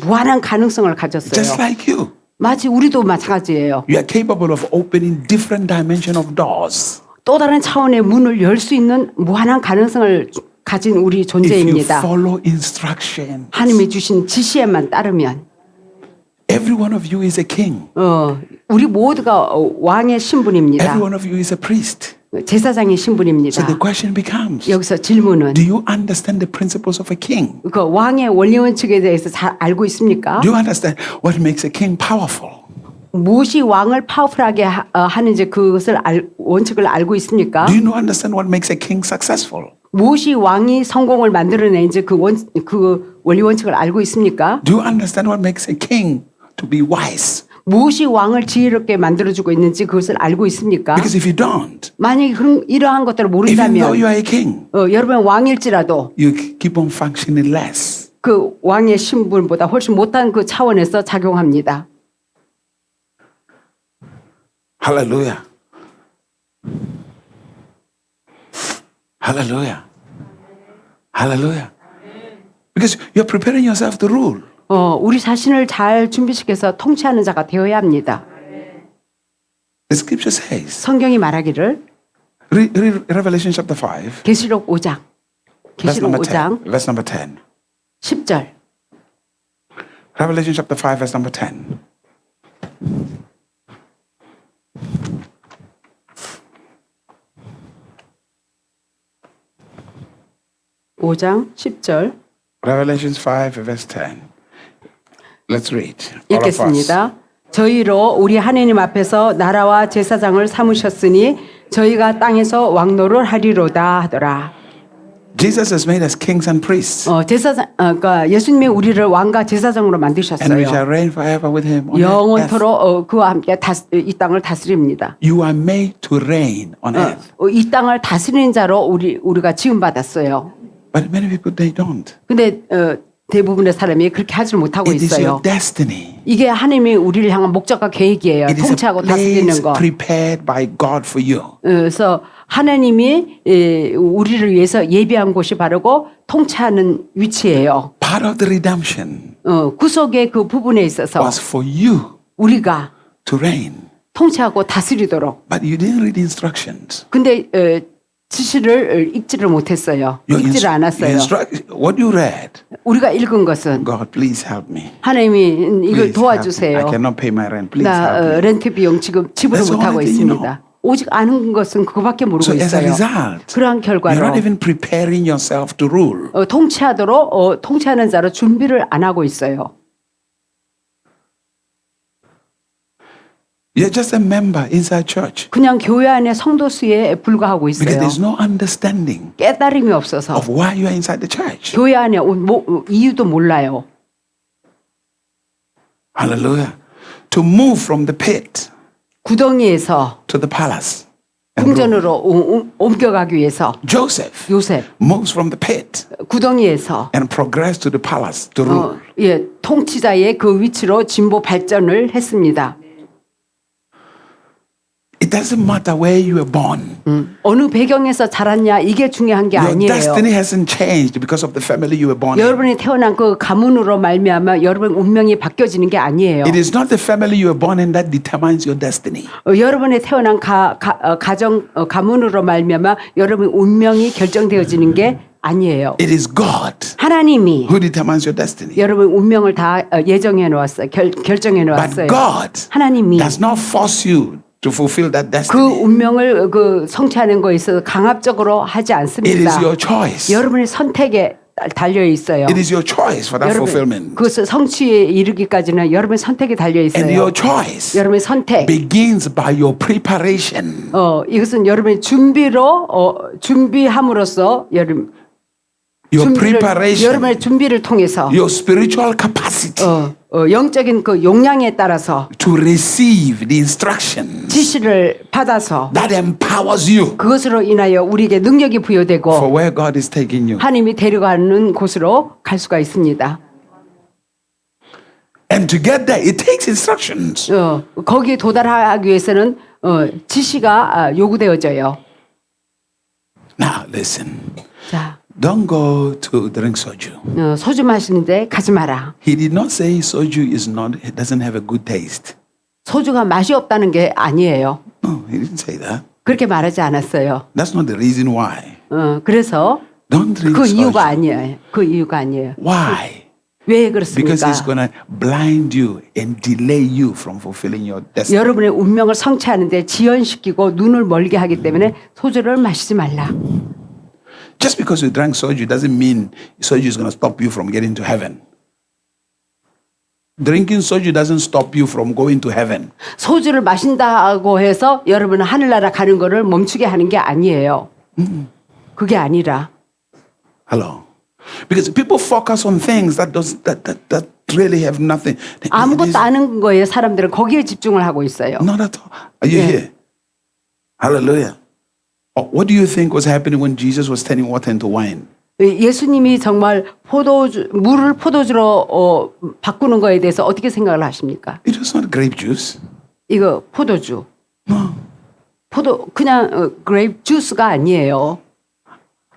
무한한 가능성을 가졌어요. Just like you. 마치 우리도 마찬가지예요. You are capable of opening different dimension of doors. 또 다른 차원의 문을 열 수 있는 무한한 가능성을 가진 우리 If you 존재입니다. follow instruction. 하나님이 주신 지시에만 따르면. Every one of you is a king. 우리 모두가 왕의 신분입니다. Every one of you is a priest. 제사장의 신분입니다. So the question becomes, 여기서 질문은 do you understand the principles of a king? 그 왕의 원리 원칙에 대해서 잘 알고 있습니까? Do you understand what makes a king powerful? 무엇이 왕을 파워풀하게 하는지 그것을 원칙을 알고 있습니까? Do you understand what makes a king successful? 무엇이 왕이 성공을 만들어내는지 그 원리 원칙을 알고 있습니까? Do you understand what makes a king to be wise? 무엇이 왕을 지혜롭게 만들어주고 있는지 그것을 알고 있습니까? Because if you don't, 만약에 이러한 것들을 even though 모른다면 you are a king, 여러분 왕일지라도 you keep on functioning less. 그 왕의 신분보다 훨씬 못한 그 차원에서 작용합니다. Hallelujah. Hallelujah. Hallelujah. Because you're preparing yourself to rule. 우리 자신을 잘 준비시켜서 통치하는 자가 되어야 합니다. The scripture says, 성경이 말하기를 read Revelation chapter 5, 계시록 5장 verse 계시록 number 5장 10. Verse number 10. 10절 Revelation chapter 5, verse number 10. (5장) 10절 Revelation 5, verse 10. Let's read. All of us. 읽겠습니다. 저희로 우리 하나님 앞에서 나라와 제사장을 삼으셨으니 저희가 땅에서 왕노를 하리로다 하더라. Jesus has made us kings and priests. 그러니까 예수님이 우리를 왕과 제사장으로 And we shall 만드셨어요. reign forever with him on earth. 영원토록 그와 함께 이 땅을 다스립니다. You are made to reign on earth. 이 땅을 다스리는 자로 우리가 지음받았어요. But many people, they don't. 근데 대부분의 사람이 그렇게 하지 못하고 It is your 있어요. destiny. 이게 하나님이 우리를 향한 목적과 계획이에요. It is a 통치하고 place 다스리는 거. prepared by God for you. 그래서 하나님이 우리를 위해서 예비한 곳이 바르고 통치하는 위치예요. Part of the redemption 구속의 그 부분에 있어서 was for you 우리가 to reign. 통치하고 다스리도록. But you didn't read instructions. 근데 지시를 읽지를 못했어요. 읽지를 않았어요. What you read, 우리가 읽은 것은 God, please help me. 하나님이 이걸 Please help me. 도와주세요. I cannot pay my rent. Please 나 help me. 렌트 비용 지금 지불을 That's the 못하고 only thing you 있습니다. 오직 아는 것은 그거밖에 모르고 So as a 있어요. result, 그러한 you're 결과로 not even preparing yourself to rule. 통치하는 자로 준비를 안 하고 있어요. You're just a member inside church. 그냥 교회 안에 성도 수에 불과하고 Because 있어요. there's no understanding 깨달음이 없어서 of why you are inside the church. 교회 안에 온 이유도 몰라요. Hallelujah. To move from the pit 구덩이에서 to the palace. and rule. 궁전으로 옮겨가기 위해서 Joseph 요셉 moves from the pit 구덩이에서 and progressed to the palace to rule. 통치자의 그 위치로 진보 발전을 했습니다. It doesn't matter where you were born. 어느 배경에서 자랐냐 이게 중요한 게 Your 아니에요. destiny hasn't changed because of the family you were born in. 여러분이 태어난 그 가문으로 말미암아 여러분 운명이 바뀌어지는 게 아니에요. It is not the family you were born in that determines your destiny. 여러분이 태어난 가문으로 말미암아 여러분 운명이 결정되어지는 게 아니에요. It is God 하나님이 who determines your destiny. 여러분 운명을 다 예정해 놓았어요. 결정해 But 놓았어요. God 하나님이 does not force you to fulfill that 그 destiny. 운명을 성취하는 거에 있어서 강압적으로 하지 It is 않습니다. your choice. 여러분의 선택에 달려 있어요. It is your choice for that 여러분 fulfillment. 그것을 성취에 이르기까지는 여러분의 선택에 달려 And 있어요. your choice 여러분의 선택. begins by your preparation. 이것은 여러분의 준비함으로써 Your preparation. 여러분의 준비를 통해서 Your spiritual capacity 영적인 그 용량에 따라서 to receive the instructions 지시를 받아서 that empowers you 그것으로 인하여 우리에게 능력이 for 부여되고 where God is taking you. 하나님이 데려가는 곳으로 갈 수가 있습니다. And to get there, it takes instructions. 거기에 도달하기 위해서는 지시가 요구되어져요. Now listen. 자, Don't go to drink soju. 소주 마시는데 가지 마라. He did not say soju it doesn't have a good taste. 소주가 맛이 없다는 게 아니에요. No, he didn't say that. 그렇게 말하지 않았어요. That's not the reason why. 그래서 Don't drink 그 이유가 soju. 아니에요. 그 이유가 아니에요. Why? 왜 Because 그렇습니까? it's going to blind you and delay you from fulfilling your destiny. 여러분의 운명을 성취하는데 지연시키고 눈을 멀게 하기 때문에 소주를 마시지 말라. Just because you drank soju doesn't mean soju is going to stop you from getting to heaven. Drinking soju doesn't stop you from going to heaven. 소주를 마신다고 해서 여러분은 하늘나라 가는 거를 멈추게 하는 게 아니에요. 그게 아니라 Hello. Because people focus on things that really have nothing. 아무것도 아는 거에 사람들은 거기에 집중을 하고 있어요. Not at all. Are you here? Hallelujah. What do you think was happening when Jesus was turning water into wine? 예수님이 정말 물을 포도주로 바꾸는 거에 대해서 어떻게 생각을 하십니까? It was not grape juice. 이거 포도주. 그냥 그레이프 주스가 아니에요.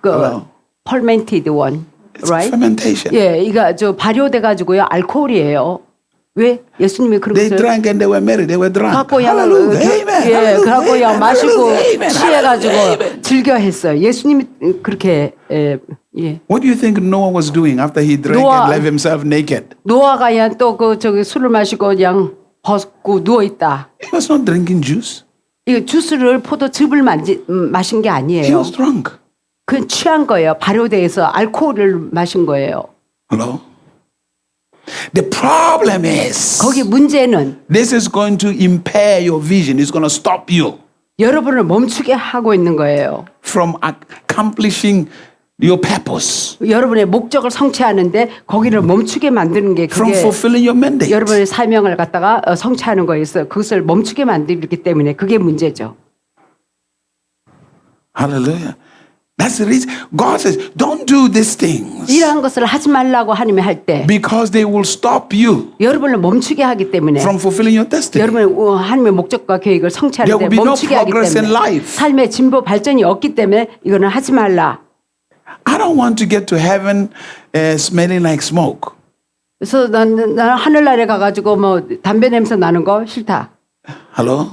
Hello. fermented one, It's right? fermentation. 예, 이거 발효돼 가지고요 알코올이에요. 왜 예수님이 그런 They 것을 drank and they were merry. They were drunk. 갖고 양 Hallelujah. Amen. 예, Hallelujah. 갖고 양 Amen. 마시고 Hallelujah. Amen. 취해가지고 Hallelujah. 즐겨 했어요. 예수님이 그렇게 예. What do you think Noah was doing after he drank Noah- and left himself naked? 노아가 그냥 또 술을 마시고 그냥 벗고 누워 있다. He was not drinking juice. 이거 주스를 포도즙을 마신 게 He 아니에요. was drunk. 그 취한 거예요. 발효돼서 알코올을 마신 거예요. Hello? The problem is 거기 문제는 this is going to impair your vision. It's going to stop you 여러분을 멈추게 하고 있는 거예요. from accomplishing your purpose, 여러분의 목적을 성취하는데 거기를 멈추게 만드는 게 from 그게 fulfilling your mandate. 여러분의 사명을 갖다가 성취하는 거에서 그것을 멈추게 만들기 때문에 그게 문제죠. Hallelujah. That's the reason. God says, don't do these things 이러한 것을 하지 말라고 하나님이 할 때 because they will stop you 여러분을 멈추게 하기 때문에 from fulfilling your destiny. 여러분의 하나님의 목적과 계획을 There 성취하는 데 will be no 멈추게 하기 progress in 때문에 life. 삶의 진보 발전이 없기 때문에 이거는 하지 말라. I don't want to get to heaven smelling like smoke. 그래서 난 하늘나라에 가가지고 뭐 담배 냄새 나는 거 싫다. Hello?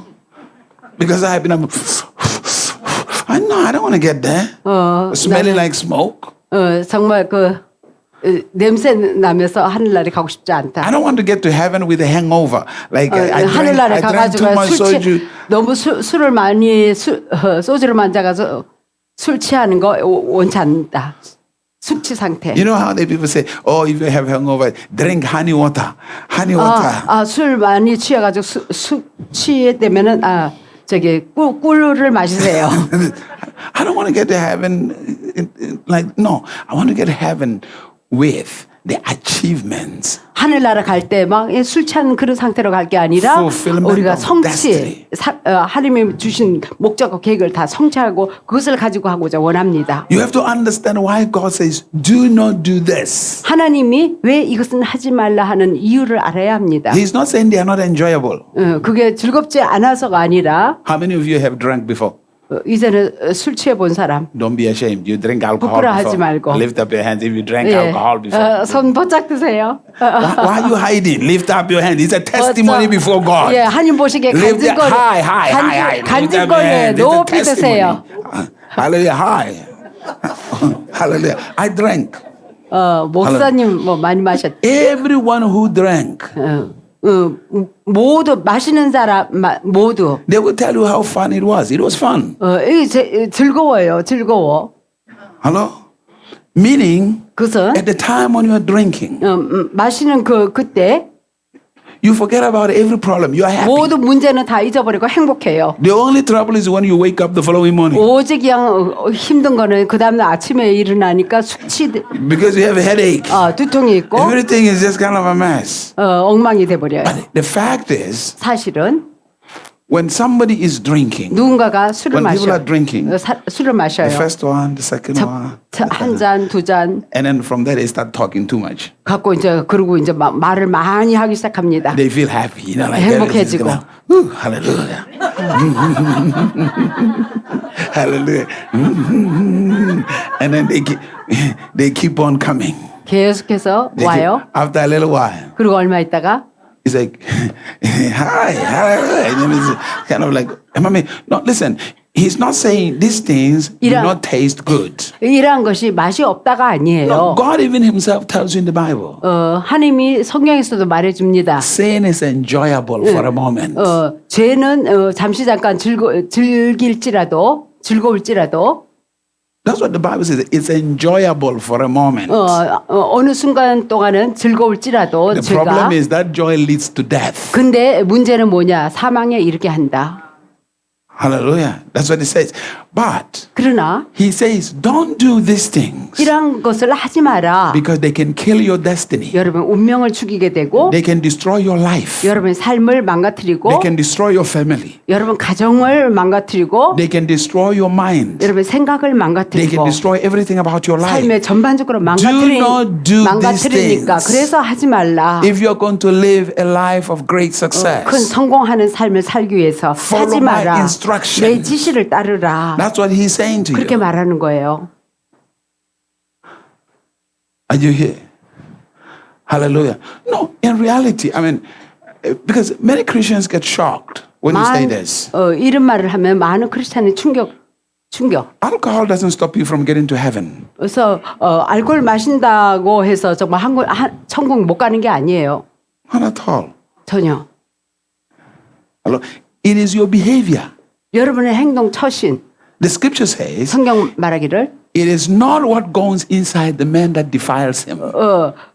Because I don't want to get there. Smelling like smoke. 정말 냄새 나면서 하늘나라에 가고 싶지 I 않다. don't want to get to heaven with a hangover. Like I 하늘나라에 drank too 가가지고 much soju. 너무 술을 많이 소주를 만져가서 술 취하는 거 원치 않다. 숙취 상태. You know how the people say, oh, if you have hangover, drink honey water. Honey water. 술 많이 취해가지고 숙취되면은 꿀을 마시세요. I don't want to get to heaven like, no. I want to get to heaven with the achievements. 하늘나라 갈 때 막 술 취한 그런 상태로 갈 게 아니라 Fulfillment 우리가 of 성취, destiny. 하나님이 주신 목적과 계획을 다 성취하고 그것을 가지고 하고자 원합니다. You have to understand why God says, do not do this. 하나님이 왜 이것은 하지 말라 하는 이유를 알아야 합니다. He's not saying they are not enjoyable. 그게 즐겁지 않아서가 아니라 How many of you have drank before? 이제는 술 취해 본 사람 Don't be ashamed. You drink alcohol 부끄러워하지 before. 말고. Lift up your hands if you drank 예. alcohol before. 손 바짝 드세요. Why are you hiding? Lift up your hand. It's a testimony before God. 예, 하나님 보시기에 Lift it high. 간증거리에 높이 드세요. Hallelujah, high. Hallelujah. I drank. 목사님 뭐 많이 마셨. Everyone who drank, 모두 마시는 사람 모두 they will tell you how fun it was. It was fun. 이게 즐거워요. 즐거워. Hello? Meaning, 그것은 at the time when you are drinking, 마시는 그때 you forget about every problem. You are happy. 모든 문제는 다 잊어버리고 행복해요. The only trouble is when you wake up the following morning. 오직 그냥 힘든 거는 그 다음날 아침에 일어나니까 숙취, Because you have a headache. 두통이 있고 Everything is just kind of a mess. 엉망이 돼버려요. But the fact is, 사실은 when somebody is drinking, 누군가가 술을 when people 마셔, are drinking, 술을 the 마셔요. first one, the second one, 한 잔, 두 잔 and then from there they start talking too much. 갖고 그리고 이제 말을 많이 하기 시작합니다. They feel happy, you know, like 행복해지고. hallelujah, hallelujah, and then they keep on coming. 계속해서 와요. After a little while, 그리고 얼마 있다가 it's like, hi, hallelujah. And then it's kind of like, I mean, no, listen. He's not saying these things do not taste good. 이러한 것이 맛이 없다가 아니에요. No, God even himself tells you in the Bible. 하나님이 성경에서도 말해줍니다. Sin is enjoyable for a moment. 죄는 잠시 잠깐 즐길지라도 즐거울지라도 That's what the Bible says. It's enjoyable for a moment. 어느 순간 동안은 즐거울지라도 The 죄가 problem is that joy leads to death. 근데 문제는 뭐냐? 사망에 이르게 한다. Hallelujah. That's what it says. But 그러나 he says, don't do these things 이런 것을 하지 마라. because they can kill your destiny. 여러분 운명을 죽이게 되고 They can destroy your life. 여러분 삶을 망가뜨리고 They can destroy your family. 여러분 가정을 망가뜨리고 They can destroy your mind. 여러분 생각을 They can 망가뜨리고 destroy everything about your life. 삶에 전반적으로 Do not do 망가뜨리니까 these 그래서 하지 말라. If you're going to live a life of great 큰 success, 성공하는 삶을 살기 위해서 Follow 하지 my 마라. instructions. 내 지시를 따르라. that's what he's saying to 그렇게 you. 말하는 거예요. Are you here? Hallelujah. No, in reality, I mean, because many Christians get shocked when you say this. 이런 말을 하면 많은 크리스찬이 충격. Alcohol doesn't stop you from getting to heaven. 그래서 알코올 마신다고 해서 정말 천국 못 가는 게 아니에요. Not at all. 전혀. Hello? It is your behavior. 여러분의 행동 처신. The scripture says, 성경 말하기를 it is not what goes inside the man that defiles him.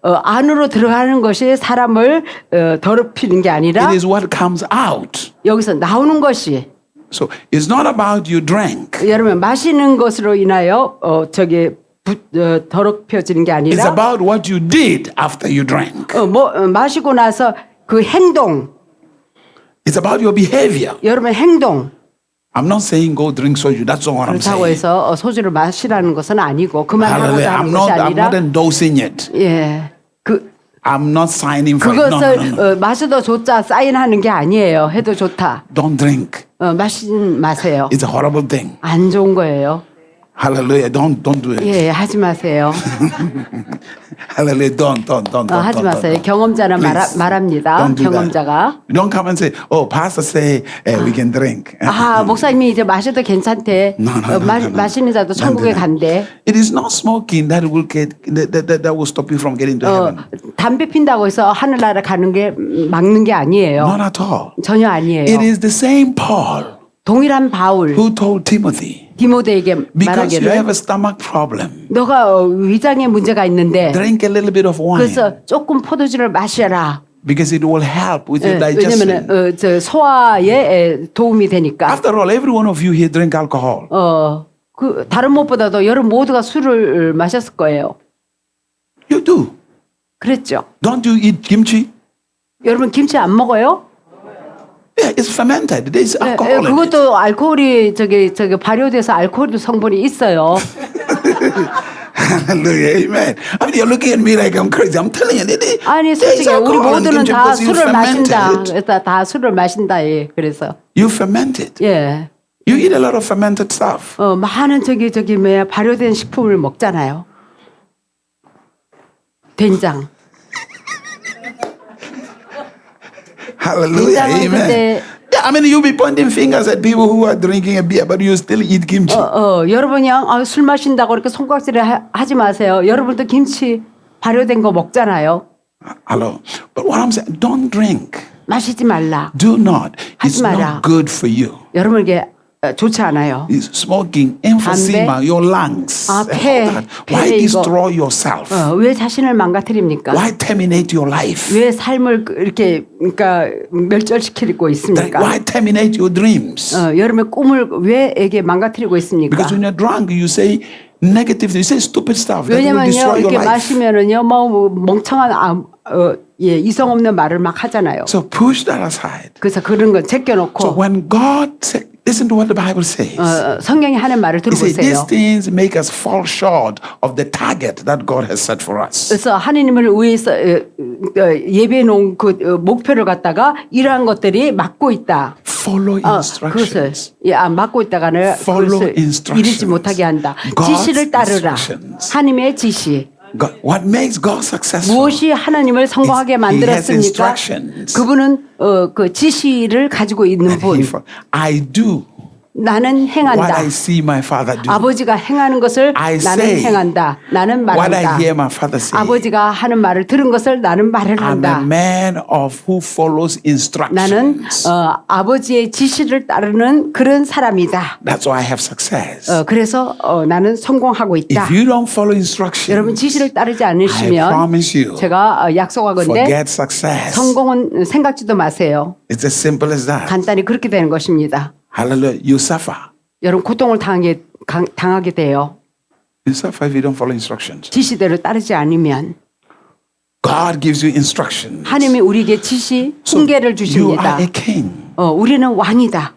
안으로 들어가는 것이 사람을 더럽히는 게 아니라 It is what comes out. 여기서 나오는 것이 So it's not about you drank. 여러분 마시는 것으로 인하여 더럽혀지는 게 It's 아니라 about what you did after you drank. 마시고 나서 그 행동 It's about your behavior. 여러분 행동 I'm not saying go drink soju. That's not what I'm 그렇다고 saying. 해서 소주를 마시라는 것은 아니고 Hallelujah. 그만하고자 하는 I'm 것이 not 아니라 endorsing it. 예. I'm not signing for it. No, no, 그것을 no. 마셔도 좋자 사인하는 게 아니에요. 해도 좋다. Don't drink. 마시진 마세요. It's a horrible thing. 안 좋은 거예요. Hallelujah. Don't do it. 예, 하지 마세요. Hallelujah. Don't. 하지 마세요. don't. 경험자는 Please. 말합니다. Don't do that. 경험자가. Don't come and say, oh, pastor say we can drink. 아, 목사님이 이제 마셔도 괜찮대. No. 마시는 자도 천국에 Don't do that. 간대. It is not smoking that will stop you from getting to heaven. 담배 핀다고 해서 하늘나라 가는 게 막는 게 아니에요. Not at all. 전혀 아니에요. It is the same Paul 동일한 바울 who told Timothy, 디모데에게 because you 말하기를 have a stomach problem, 너가 위장에 문제가 있는데 drink a little bit of wine 그래서 조금 포도주를 마셔라. because it will help with your digestion. 왜냐면 저 소화에 도움이 되니까. After all, every one of you here drink alcohol. 그 다른 무엇보다도 여러분 모두가 술을 마셨을 거예요. You do. 그랬죠. Don't you eat kimchi? 여러분 김치 안 먹어요? Yeah, it's fermented. There's 네, alcohol in it. 그것도 알코올이 저기 발효돼서 알코올 성분이 있어요. Hallelujah, amen. I mean, you're looking at me like I'm crazy. I'm telling you, 아니 there's 솔직히 우리 alcohol in 모두는 kimchi 다 because you 술을 ferment 마신다. it. 그래서 다 술을 마신다. 예. 그래서 You ferment it. 예. You eat a lot of fermented stuff. 많은 저기 뭐야 발효된 식품을 먹잖아요. 된장. Hallelujah, 된장은 amen. 그때 Yeah, I mean, you'll be pointing fingers at people who are drinking a beer, but you still eat kimchi. 여러분이 술 마신다고 이렇게 손가락질을 하지 마세요. 여러분도 김치 발효된 거 먹잖아요. Hello. But what I'm saying, don't drink. 마시지 말라. Do not. 하지 It's 마라. not good for you. 여러분에게 좋지 않아요. It's smoking, emphysema, your lungs. 아, and all 폐, that. Why 폐 이거. destroy yourself? 왜 자신을 망가뜨립니까? Why terminate your life? 왜 삶을 이렇게 그러니까 멸절시키고 있습니까? Why terminate your dreams? 여러분의 꿈을 왜에게 망가뜨리고 있습니까? Because when you're drunk, you say negative, you say stupid stuff that will 왜냐면요 destroy your 이렇게 life. 마시면은요 뭐 멍청한 이성 없는 말을 막 하잖아요. So push that aside. 그래서 그런 건 제껴놓고 So when God said, listen to what the Bible says. 성경이 하는 말을 He said, these 들어보세요. things make us fall short of the target that God has set for us. 그래서 하나님을 위해서 예배해 놓은 그 목표를 갖다가 이러한 것들이 막고 있다. Follow 그것을 instructions. 막고 있다가는 Follow 그것을 instructions. 이루지 못하게 한다. God's 지시를 따르라. instructions. 하나님의 지시. God, what makes God successful? 무엇이 하나님을 성공하게 He has 만들었습니까? instructions. 그분은 그 지시를 가지고 있는 분. I do 나는 what 행한다. I see my father do. 아버지가 행하는 것을 I 나는 say 행한다. 나는 What I 말한다. hear my father say. 아버지가 하는 말을 들은 것을 나는 말을 I'm a 한다. man of who follows 나는 instructions. 아버지의 지시를 따르는 그런 사람이다. That's why I have success. 그래서 나는 성공하고 있다. If you don't follow instructions, 여러분 지시를 따르지 I 않으시면 promise you, 제가 약속하건대 forget success. 성공은 생각지도 마세요. It's as simple as that. 간단히 그렇게 되는 것입니다. Hallelujah. You suffer. 여러분 고통을 당하게 돼요. You suffer if you don't follow instructions. 지시대로 따르지 않으면 God gives you instructions. 하나님이 우리에게 지시, So 훈계를 you 주십니다. are a king. 우리는 왕이다.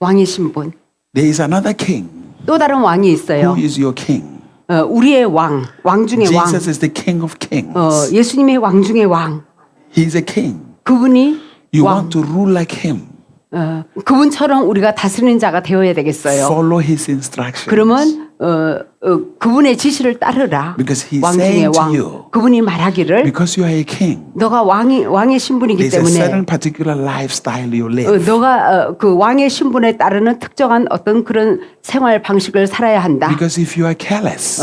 왕이신 분. There is another king. 또 다른 왕이 Who 있어요. is your king? 우리의 왕, 왕 중의 왕. Jesus is the king of kings. 예수님의 왕 중의 왕. He's a king. 그분이 You 왕. want to rule like him. 그분처럼 우리가 다스리는 자가 되어야 되겠어요. Follow his instructions. 그러면 그분의 지시를 따르라. Because he's 왕 중의 saying to 왕. you, 그분이 말하기를 because you are a king, 너가 왕의 신분이기 there's a 때문에 certain particular lifestyle you live. 너가 그 왕의 신분에 따르는 특정한 어떤 그런 생활 방식을 살아야 한다. Because if you are careless,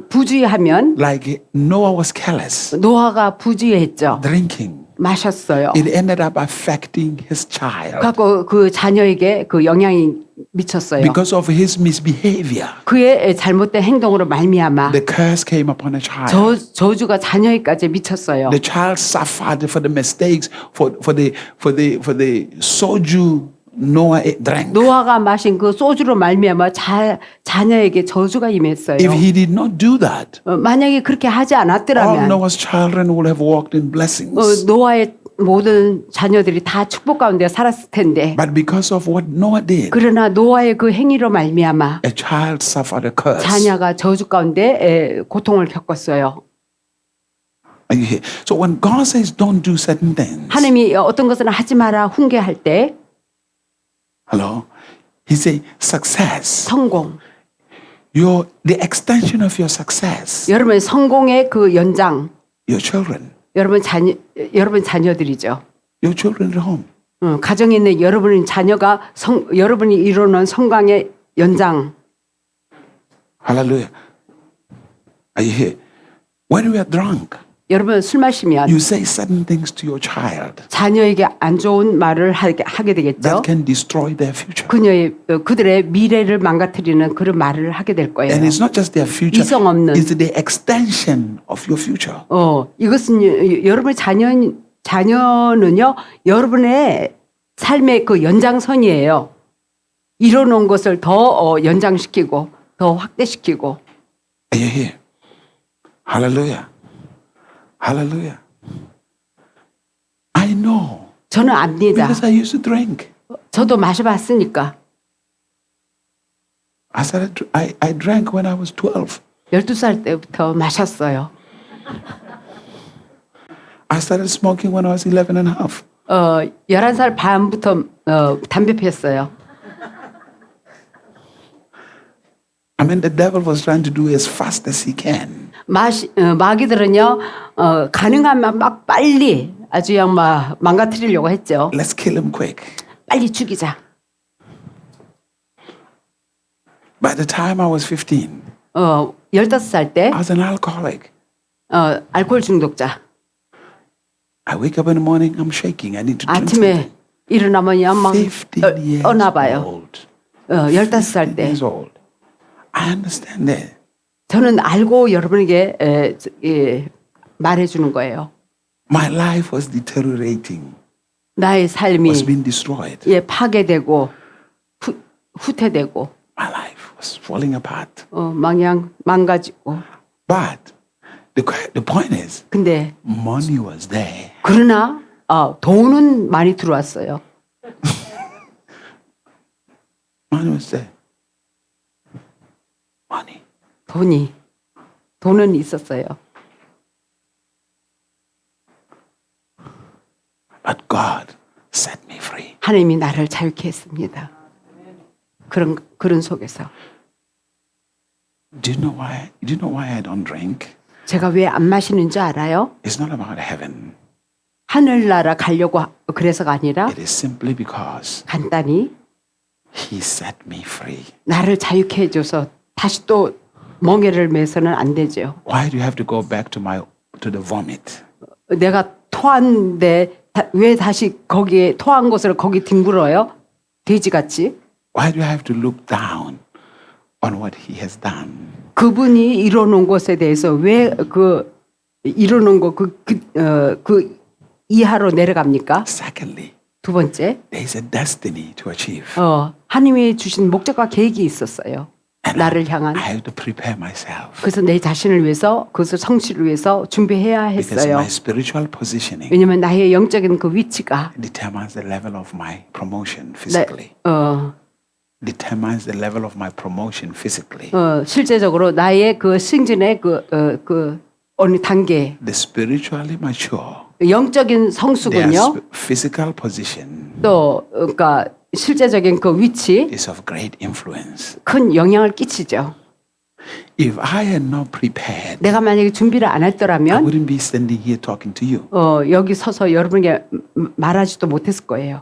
부주의하면 like Noah was careless, 노아가 부주의했죠. drinking, 마셨어요. it ended up affecting his child. 갖고 그 자녀에게 그 영향이 미쳤어요. Because of his misbehavior, 그의 잘못된 행동으로 말미암아 the curse came upon a child. 저주가 자녀에까지 미쳤어요. The child suffered for the mistakes, for the soju Noah drank. 노아가 마신 그 소주로 말미암아 자녀에게 저주가 임했어요. If he did not do that, 만약에 그렇게 하지 all 않았더라면 Noah's children would have walked in blessings. 노아의 모든 자녀들이 다 축복 가운데 살았을 텐데 But because of what Noah did, 그러나 노아의 그 행위로 말미암아 a child suffered a curse. 자녀가 저주 가운데 고통을 겪었어요. Are you here? So when God says don't do certain things, 하나님이 어떤 것은 하지 마라 훈계할 때 hello, He say success. 성공. the extension of your success, 여러분의 성공의 그 연장, your children, 여러분 자녀들이죠. your children at home. 가정에 있는 여러분의 자녀가 여러분이 이루는 성광의 연장. Hallelujah. Are you here? When we are drunk, 여러분 술 마시면 you say certain things to your child 자녀에게 안 좋은 말을 하게 되겠죠. that can destroy their future. 그들의 미래를 망가뜨리는 그런 말을 하게 될 거예요. And it's not just their future, 이성 없는. it's the extension of your future. 이것은 여러분의 자녀는요, 여러분의 삶의 그 연장선이에요. 이뤄놓은 것을 더 연장시키고, 더 확대시키고. Are you here? Hallelujah. Hallelujah. I know. 저는 압니다. Because I used to drink. 저도 마셔봤으니까. I drank when I was 12. 12살 때부터 마셨어요. I started smoking when I was 11 and a half. 11살 반부터 담배 피웠어요. I mean, the devil was trying to do as fast as he can. 마귀들은요, 가능하면 막 빨리 아주 그냥 막 망가뜨리려고 했죠. Let's kill him quick. 빨리 죽이자. By the time I was 15, 15살 때 I was an alcoholic. 알코올 중독자. I wake up in the morning, I'm shaking. I need to drink 아침에 something. 일어나면 막 15 years 떠나봐요. old. 15살 15 때. years old. I understand that. 저는 알고 여러분에게 말해주는 거예요. My life was deteriorating, 나의 삶이 was being destroyed. 파괴되고 후퇴되고 My life was falling apart. 망가지고. But the point is, 근데 money was there. 그러나 돈은 많이 들어왔어요. Money was there. Money. 돈은 있었어요. But God set me free. 하나님이 나를 자유케 했습니다. 그런 속에서 Do you know why I don't drink? 제가 왜 안 마시는 줄 알아요? It's not about heaven. 하늘나라 가려고 그래서가 아니라 It is simply because 간단히 He set me free. 나를 자유케 해줘서 다시 또 멍에를 매서는 안 되죠. Why do you have to go back to the vomit? 내가 토한데 왜 다시 거기에 토한 곳을 거기 뒹굴어요? 돼지같이. Why do you have to look down on what He has done? 그분이 이뤄놓은 것에 대해서 왜 이뤄놓은 거 그 이하로 내려갑니까? Secondly, 두 번째, there is a destiny to achieve. 하나님이 주신 목적과 계획이 있었어요. 나를 향한. I have to prepare myself. 그래서 내 자신을 위해서 그것을 성취를 위해서 준비해야 Because 했어요. my spiritual positioning 왜냐하면 나의 영적인 그 위치가 determines the level of my promotion physically. Determines the level of my promotion physically. 실제적으로 나의 그 승진의 그 어느 단계, The spiritually mature, 영적인 their 성숙은요. physical position 또 그러니까 실제적인 그 위치 is of great influence. 큰 영향을 끼치죠. If I had not prepared, 내가 만약에 준비를 안 I 했더라면 wouldn't be standing here talking to you. 여기 서서 여러분에게 말하지도 못했을 거예요.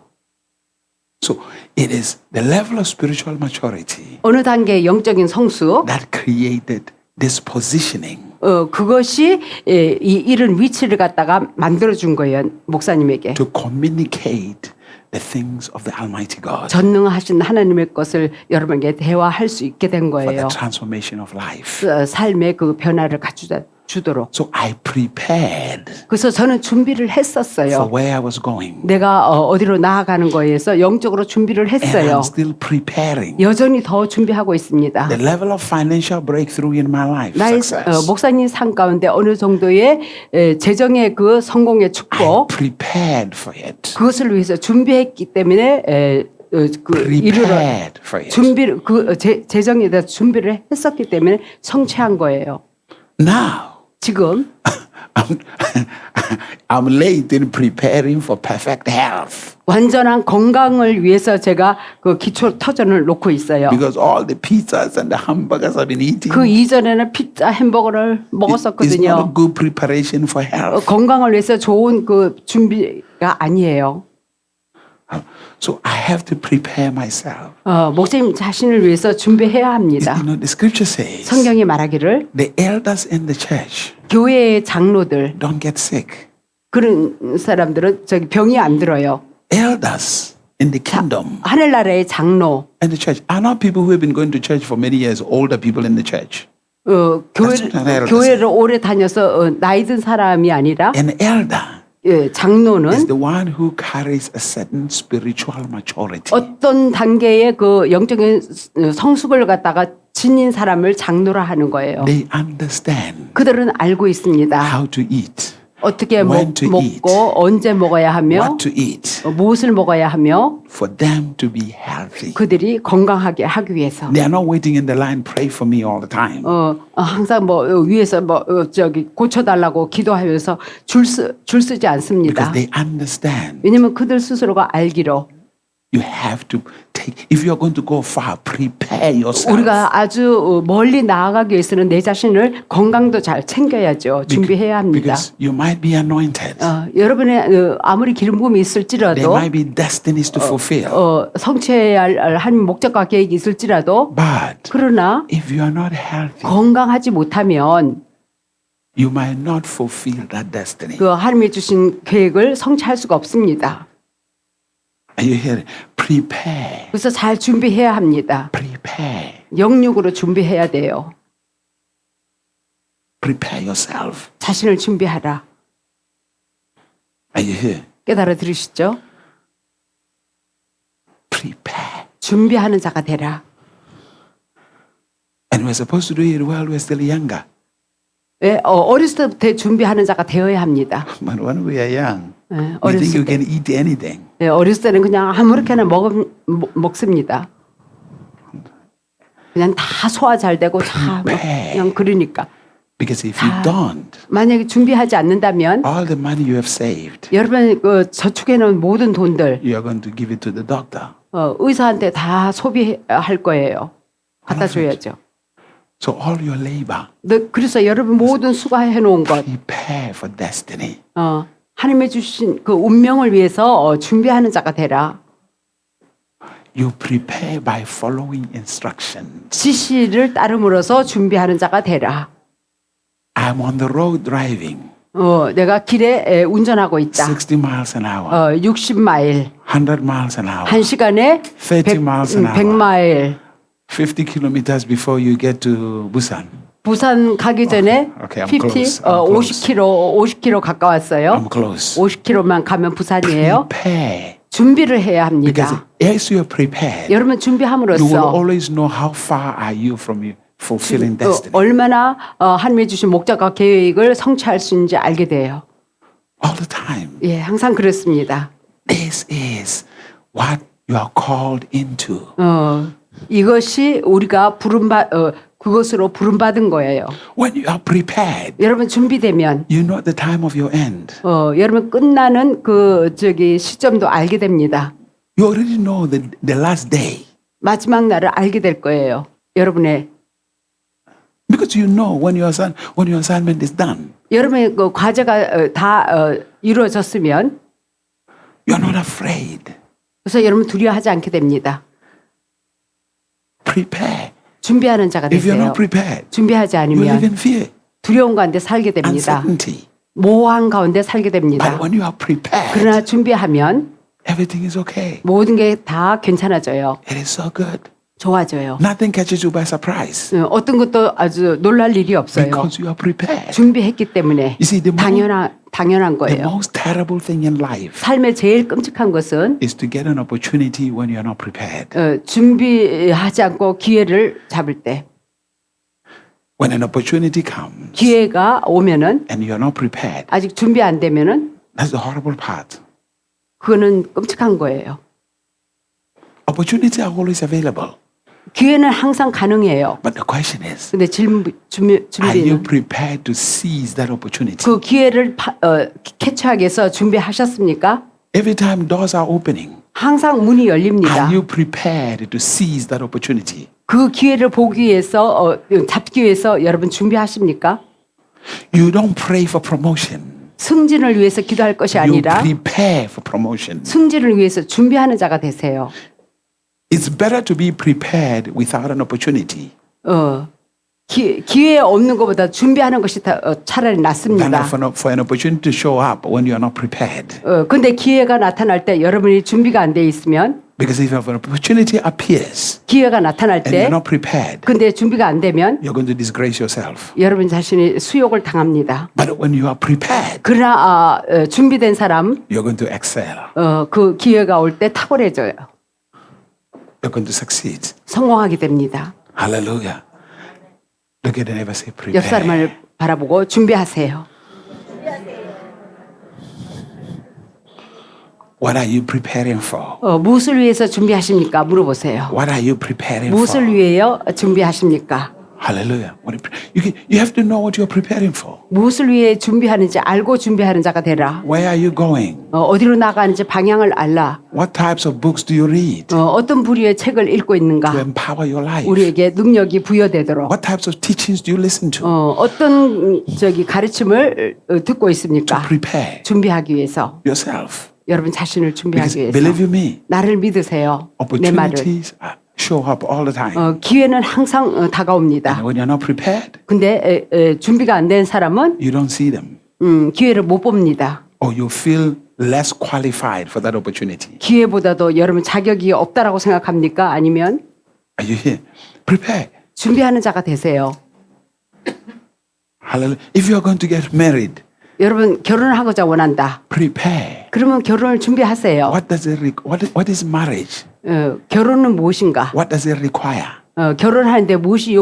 So it is the level of spiritual maturity 어느 단계의 영적인 성숙, that created this positioning. 그것이 이런 위치를 갖다가 만들어준 거예요. 목사님에게. To communicate the things of the Almighty God 전능하신 하나님의 것을 여러분에게 대화할 수 있게 된 for the 거예요. transformation of life. 삶의 그 변화를 주도록. So I prepared 그래서 저는 준비를 for 했었어요. where I was going. 내가 어디로 나아가는 거에서 영적으로 준비를 And 했어요. I'm still preparing. 여전히 더 준비하고 있습니다. The level of financial breakthrough in my life. 나의 Success. 목사님 삶 가운데 어느 정도의 재정의 그 성공의 I 축복 prepared for it. 그것을 위해서 준비했기 때문에 이루러 Prepared for it. 준비를 재정에 대해서 준비를 했었기 때문에 성취한 거예요. Now, 지금 I'm late in preparing for perfect health 완전한 건강을 위해서 제가 그 기초 터전을 놓고 있어요. because all the pizzas and the hamburgers I've been eating 그 이전에는 피자, 햄버거를 is not a 먹었었거든요. good preparation for health. 건강을 위해서 좋은 그 준비가 아니에요. So I have to prepare myself. 목사님 자신을 위해서 준비해야 합니다. You know, the scripture says 성경이 말하기를 the elders in the church 교회의 장로들 don't get sick. 그런 사람들은 저기 병이 안 들어요. Elders in the kingdom 하늘나라의 장로 and the church are not people who have been going to church for many years, older people in the church. 교회를 오래 다녀서 나이 든 사람이 아니라 An elder is 장로는 the one who carries a certain spiritual maturity. 어떤 단계의 그 영적인 성숙을 갖다가 지닌 사람을 장로라 하는 거예요. They understand 그들은 알고 있습니다. how to eat, 어떻게 when to eat, 먹고 언제 먹어야 하며 what to eat 무엇을 먹어야 하며 for them to be healthy. 그들이 건강하게 하기 위해서. They are not waiting in the line, pray for me all the time. 항상 뭐 위에서 뭐 저기 고쳐달라고 기도하면서 줄 쓰지 않습니다. Because they understand 왜냐하면 그들 스스로가 알기로 you have to take, if you're going to go far, prepare yourself. 우리가 아주 멀리 나아가기 위해서는 내 자신을 건강도 잘 챙겨야죠. 준비해야 합니다. Because you might be anointed. 여러분의 아무리 기름 부음이 There 있을지라도 might be destinies to fulfill. 성취해야 할 한 목적과 계획이 있을지라도 But 그러나 if you are not healthy, 건강하지 못하면 you might not fulfill that destiny. 그 하나님이 주신 계획을 성취할 수가 없습니다. Are you hearing? Prepare. 그래서 잘 준비해야 합니다. Prepare. 영육으로 준비해야 돼요. Prepare yourself. 자신을 준비하라. Are you here? 깨달아 들으시죠? Prepare. 준비하는 자가 되라. And we're supposed to do it while we're still younger. 예, 어렸을 때부터 준비하는 자가 되어야 합니다. But when we are young, 예, we think 어렸을 you 때. can eat anything. 예, 어렸을 때는 그냥 아무렇게나 먹습니다. 그냥 다 소화 잘 되고 다 그냥 그러니까. Because if you don't, 만약에 준비하지 않는다면 all the money you have saved, 여러분 그 저축해 놓은 모든 돈들 you are going to give it to the doctor. 의사한테 다 소비할 거예요. 갖다 줘야죠. So all your labor, 그래서 여러분 모든 수고해 놓은 것 prepare for destiny. 하나님의 주신 그 운명을 위해서 준비하는 자가 되라. You prepare by following instructions. 지시를 따름으로써 준비하는 자가 되라. I'm on the road driving. 내가 길에 운전하고 있다. 60 miles an hour, 60마일 100 miles an hour, 1시간에 30 miles an hour. 100마일 50 kilometers before you get to Busan. 부산 가기 전에 Okay, I'm 50, close. I'm close. 50km 가까웠어요. I'm close. 50km만 가면 부산이에요. Prepare. 준비를 해야 Because 합니다. as you are prepared, 여러분 you will 준비함으로써 always know how far are you from you fulfilling destiny. 얼마나 하나님이 주신 목적과 계획을 성취할 수 있는지 알게 돼요. All the time. 예, 항상 그렇습니다. This is what you are called into. 이것이 우리가 그것으로 부름받은 거예요. When you are prepared, 여러분 준비되면 you know the time of your end. 여러분 끝나는 그 시점도 알게 됩니다. You already know the last day. 마지막 날을 알게 될 거예요. 여러분의 Because you know when your assignment is done. 여러분의 그 과제가 다 이루어졌으면 You're not afraid. 그래서 여러분 두려워하지 않게 됩니다. Prepare. 준비하는 자가 If you're 되세요. not prepared, 준비하지 you live 않으면 in fear, 두려움 가운데 살게 됩니다. uncertainty. 모호한 가운데 살게 됩니다. But when you are prepared, 그러나 준비하면 everything is okay. 모든 게 다 괜찮아져요. It is so good. 좋아져요. Nothing catches you by surprise 어떤 것도 아주 놀랄 일이 없어요. because you are prepared. 준비했기 때문에 You see, 당연한 The 거예요. most terrible thing in life 삶의 제일 끔찍한 것은 is to get an opportunity when you're not prepared. 준비하지 않고 기회를 잡을 때 When an opportunity comes 기회가 오면은 and you're not prepared, 아직 준비 안 되면은 that's the horrible part. 그거는 끔찍한 거예요. Opportunities are always available. 기회는 항상 가능해요. But the question is, 근데 are you 준비는 prepared to seize that opportunity? 그 기회를 캐치하기 위해서 준비하셨습니까? Every time doors are opening, 항상 문이 열립니다. are you prepared to seize that opportunity? 그 기회를 보기 위해서 잡기 위해서 여러분 준비하십니까? You don't pray for promotion. 승진을 위해서 기도할 것이 You 아니라 prepare for promotion. 승진을 위해서 준비하는 자가 되세요. It's better to be prepared without an opportunity 기회 없는 것보다 준비하는 것이 차라리 than 낫습니다. for an opportunity to show up when you are not prepared. 근데 기회가 나타날 때 여러분이 준비가 안 돼 있으면 Because if an opportunity appears 기회가 나타날 and you're 때 not prepared, 근데 준비가 안 되면 you're going to disgrace yourself. 여러분 자신이 수욕을 당합니다. But when you are prepared, 그러나 준비된 사람 you're going to excel. 그 기회가 올 때 탁월해져요. You're going to succeed. 성공하게 됩니다. Hallelujah. Look at the neighbor, say 옆 prepare. 사람을 바라보고 준비하세요. What are you preparing for? 무엇을 위해서 준비하십니까? 물어보세요. What are you preparing 무엇을 for? 위해요? 준비하십니까? Hallelujah. You have to know what you're preparing for. 무엇을 위해 준비하는지 알고 준비하는 자가 되라. Where are you going? 어디로 나가는지 방향을 알라. What types of books do you read 어떤 부류의 책을 읽고 to 있는가. empower your life? 우리에게 능력이 부여되도록. What types of teachings do you listen to 어떤 가르침을 듣고 있습니까? prepare 준비하기 위해서. yourself? 여러분 자신을 Because 준비하기 위해서. believe you me, 나를 믿으세요. 내 말을. opportunities show up all the time. 기회는 항상 다가옵니다. And when you're not prepared, 근데 준비가 안 된 사람은 you don't see them. 기회를 못 봅니다. Or you feel less qualified for that opportunity. 기회보다도 여러분 자격이 없다라고 생각합니까? 아니면 Are you here? Prepare. 준비하는 자가 되세요. Hallelujah. If you're going to get married, 여러분 결혼을 하고자 원한다. prepare. 그러면 결혼을 준비하세요. What is marriage? 결혼은 무엇인가? What does it require? 결혼하는데 무엇이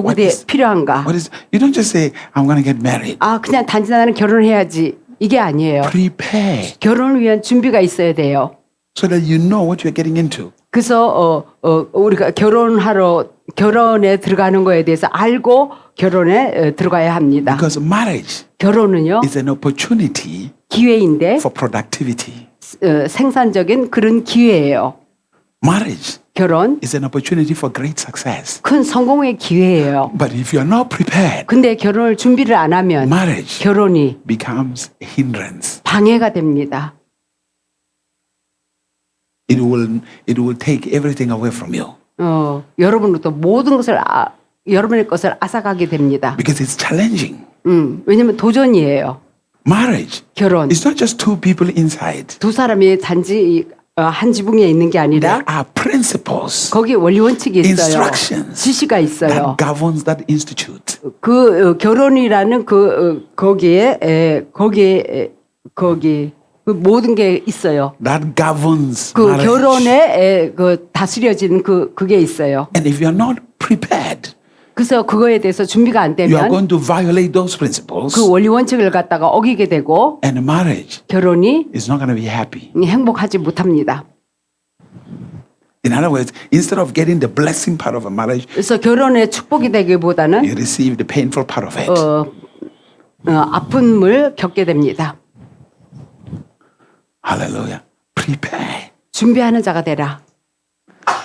필요한가? You don't just say, I'm going to get married. 그냥 단지 나는 결혼해야지. 이게 아니에요. Prepare 결혼을 위한 준비가 있어야 돼요. so that you know what you're getting into. 그래서 우리가 결혼에 들어가는 거에 대해서 알고 결혼에 들어가야 합니다. Because marriage 결혼은요 is an opportunity 기회인데 for productivity. 생산적인 그런 기회예요. Marriage 결혼 is an opportunity for great success. 큰 성공의 기회예요. But if you're not prepared, 근데 결혼을 준비를 안 하면 marriage 결혼이 becomes a hindrance. 방해가 됩니다. It will take everything away from you 여러분으로부터 모든 것을 여러분의 것을 앗아가게 됩니다. because it's challenging. 왜냐하면 도전이에요. Marriage 결혼 is not just two people inside. 두 사람이 단지 한 지붕에 있는 게 아니라 There are principles, 거기에 원리 원칙이 있어요. instructions 지시가 있어요. that governs that institute. 그 결혼이라는 거기에 그 모든 게 있어요. That governs 그 marriage. 결혼에 다스려지는 그게 있어요. And if you're not prepared, 그래서 그거에 대해서 준비가 안 you are 되면 going to violate those principles, 그 원리 원칙을 갖다가 어기게 되고 and marriage 결혼이 is not going to be happy. 행복하지 못합니다. In other words, instead of getting the blessing part of a marriage, 그래서 결혼의 축복이 되기보다는 you receive the painful part of it. 아픔을 겪게 됩니다. Hallelujah. Prepare. 준비하는 자가 되라.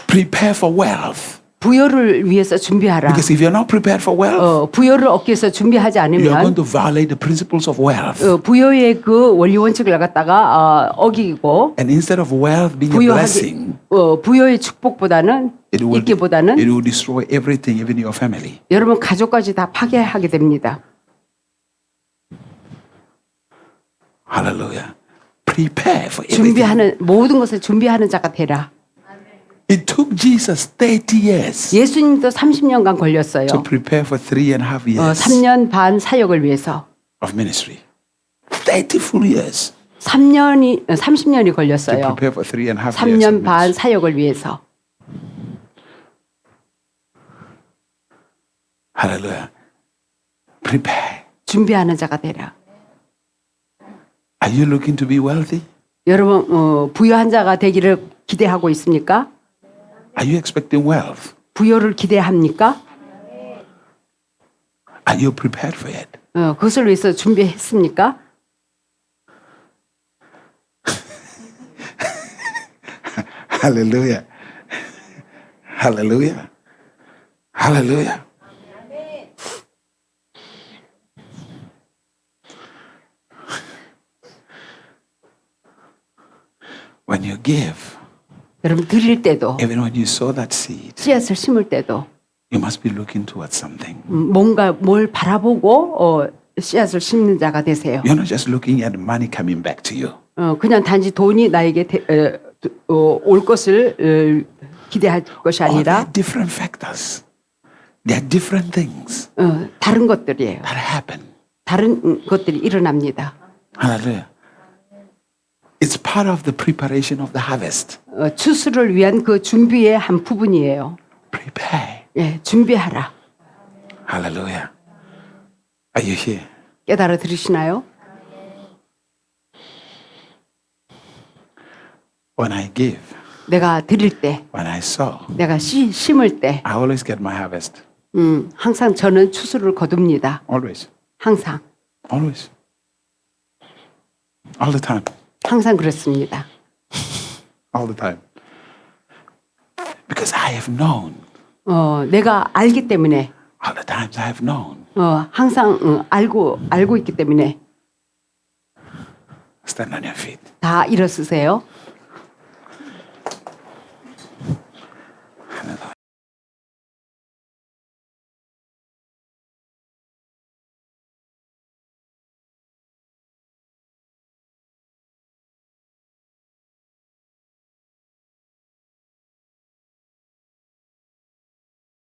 Prepare for wealth. 부여를 위해서 준비하라. Because if you're not prepared for wealth, 부여를 얻기 위해서 준비하지 you're going 않으면 to violate the principles of wealth. 부여의 그 원리 원칙을 갖다가 어기고 And instead of wealth being a blessing, 부여의 축복보다는 it will 있기보다는 destroy everything, even your family. 여러분 가족까지 다 파괴하게 됩니다. Hallelujah. Prepare for everything. 모든 것을 준비하는 자가 되라. It took Jesus 30 years 예수님도 30년간 걸렸어요. to prepare for 3.5 years 3년 반 사역을 위해서. of ministry. 30 full years 30년이 to 걸렸어요. prepare for 3.5 years. 3년 of 반 ministry. 사역을 위해서. Hallelujah. Prepare. 준비하는 자가 되라. Are you looking to be wealthy? 여러분 부유한 자가 되기를 기대하고 있습니까? Are you expecting wealth? 부여를 기대합니까? Are you prepared for it? 그것을 위해서 준비했습니까? Hallelujah. Hallelujah. Hallelujah. When you give, 여러분 드릴 때도 even when you sow that seed, 씨앗을 심을 때도 you must be looking towards something. 뭔가 뭘 바라보고 씨앗을 심는 자가 되세요. You're not just looking at money coming back to you. 그냥 단지 돈이 나에게 올 것을 기대할 것이 There 아니라 are different factors. There are different things 다른 것들이에요. that happen. 다른 것들이 일어납니다. Hallelujah. It's part of the preparation of the harvest. 추수를 위한 그 준비의 한 부분이에요. Prepare. 예, 준비하라. Hallelujah. Are you here? 깨달아 들으시나요? When I give, 내가 드릴 때, when I sow, 내가 심을 때, I always get my harvest. 항상 저는 추수를 거둡니다. Always. 항상. Always. All the time. 항상 그렇습니다. All the time. Because I have known. 내가 알기 때문에, All the times I have known. 항상 알고 있기 때문에 Stand on your feet. 다 일어서세요.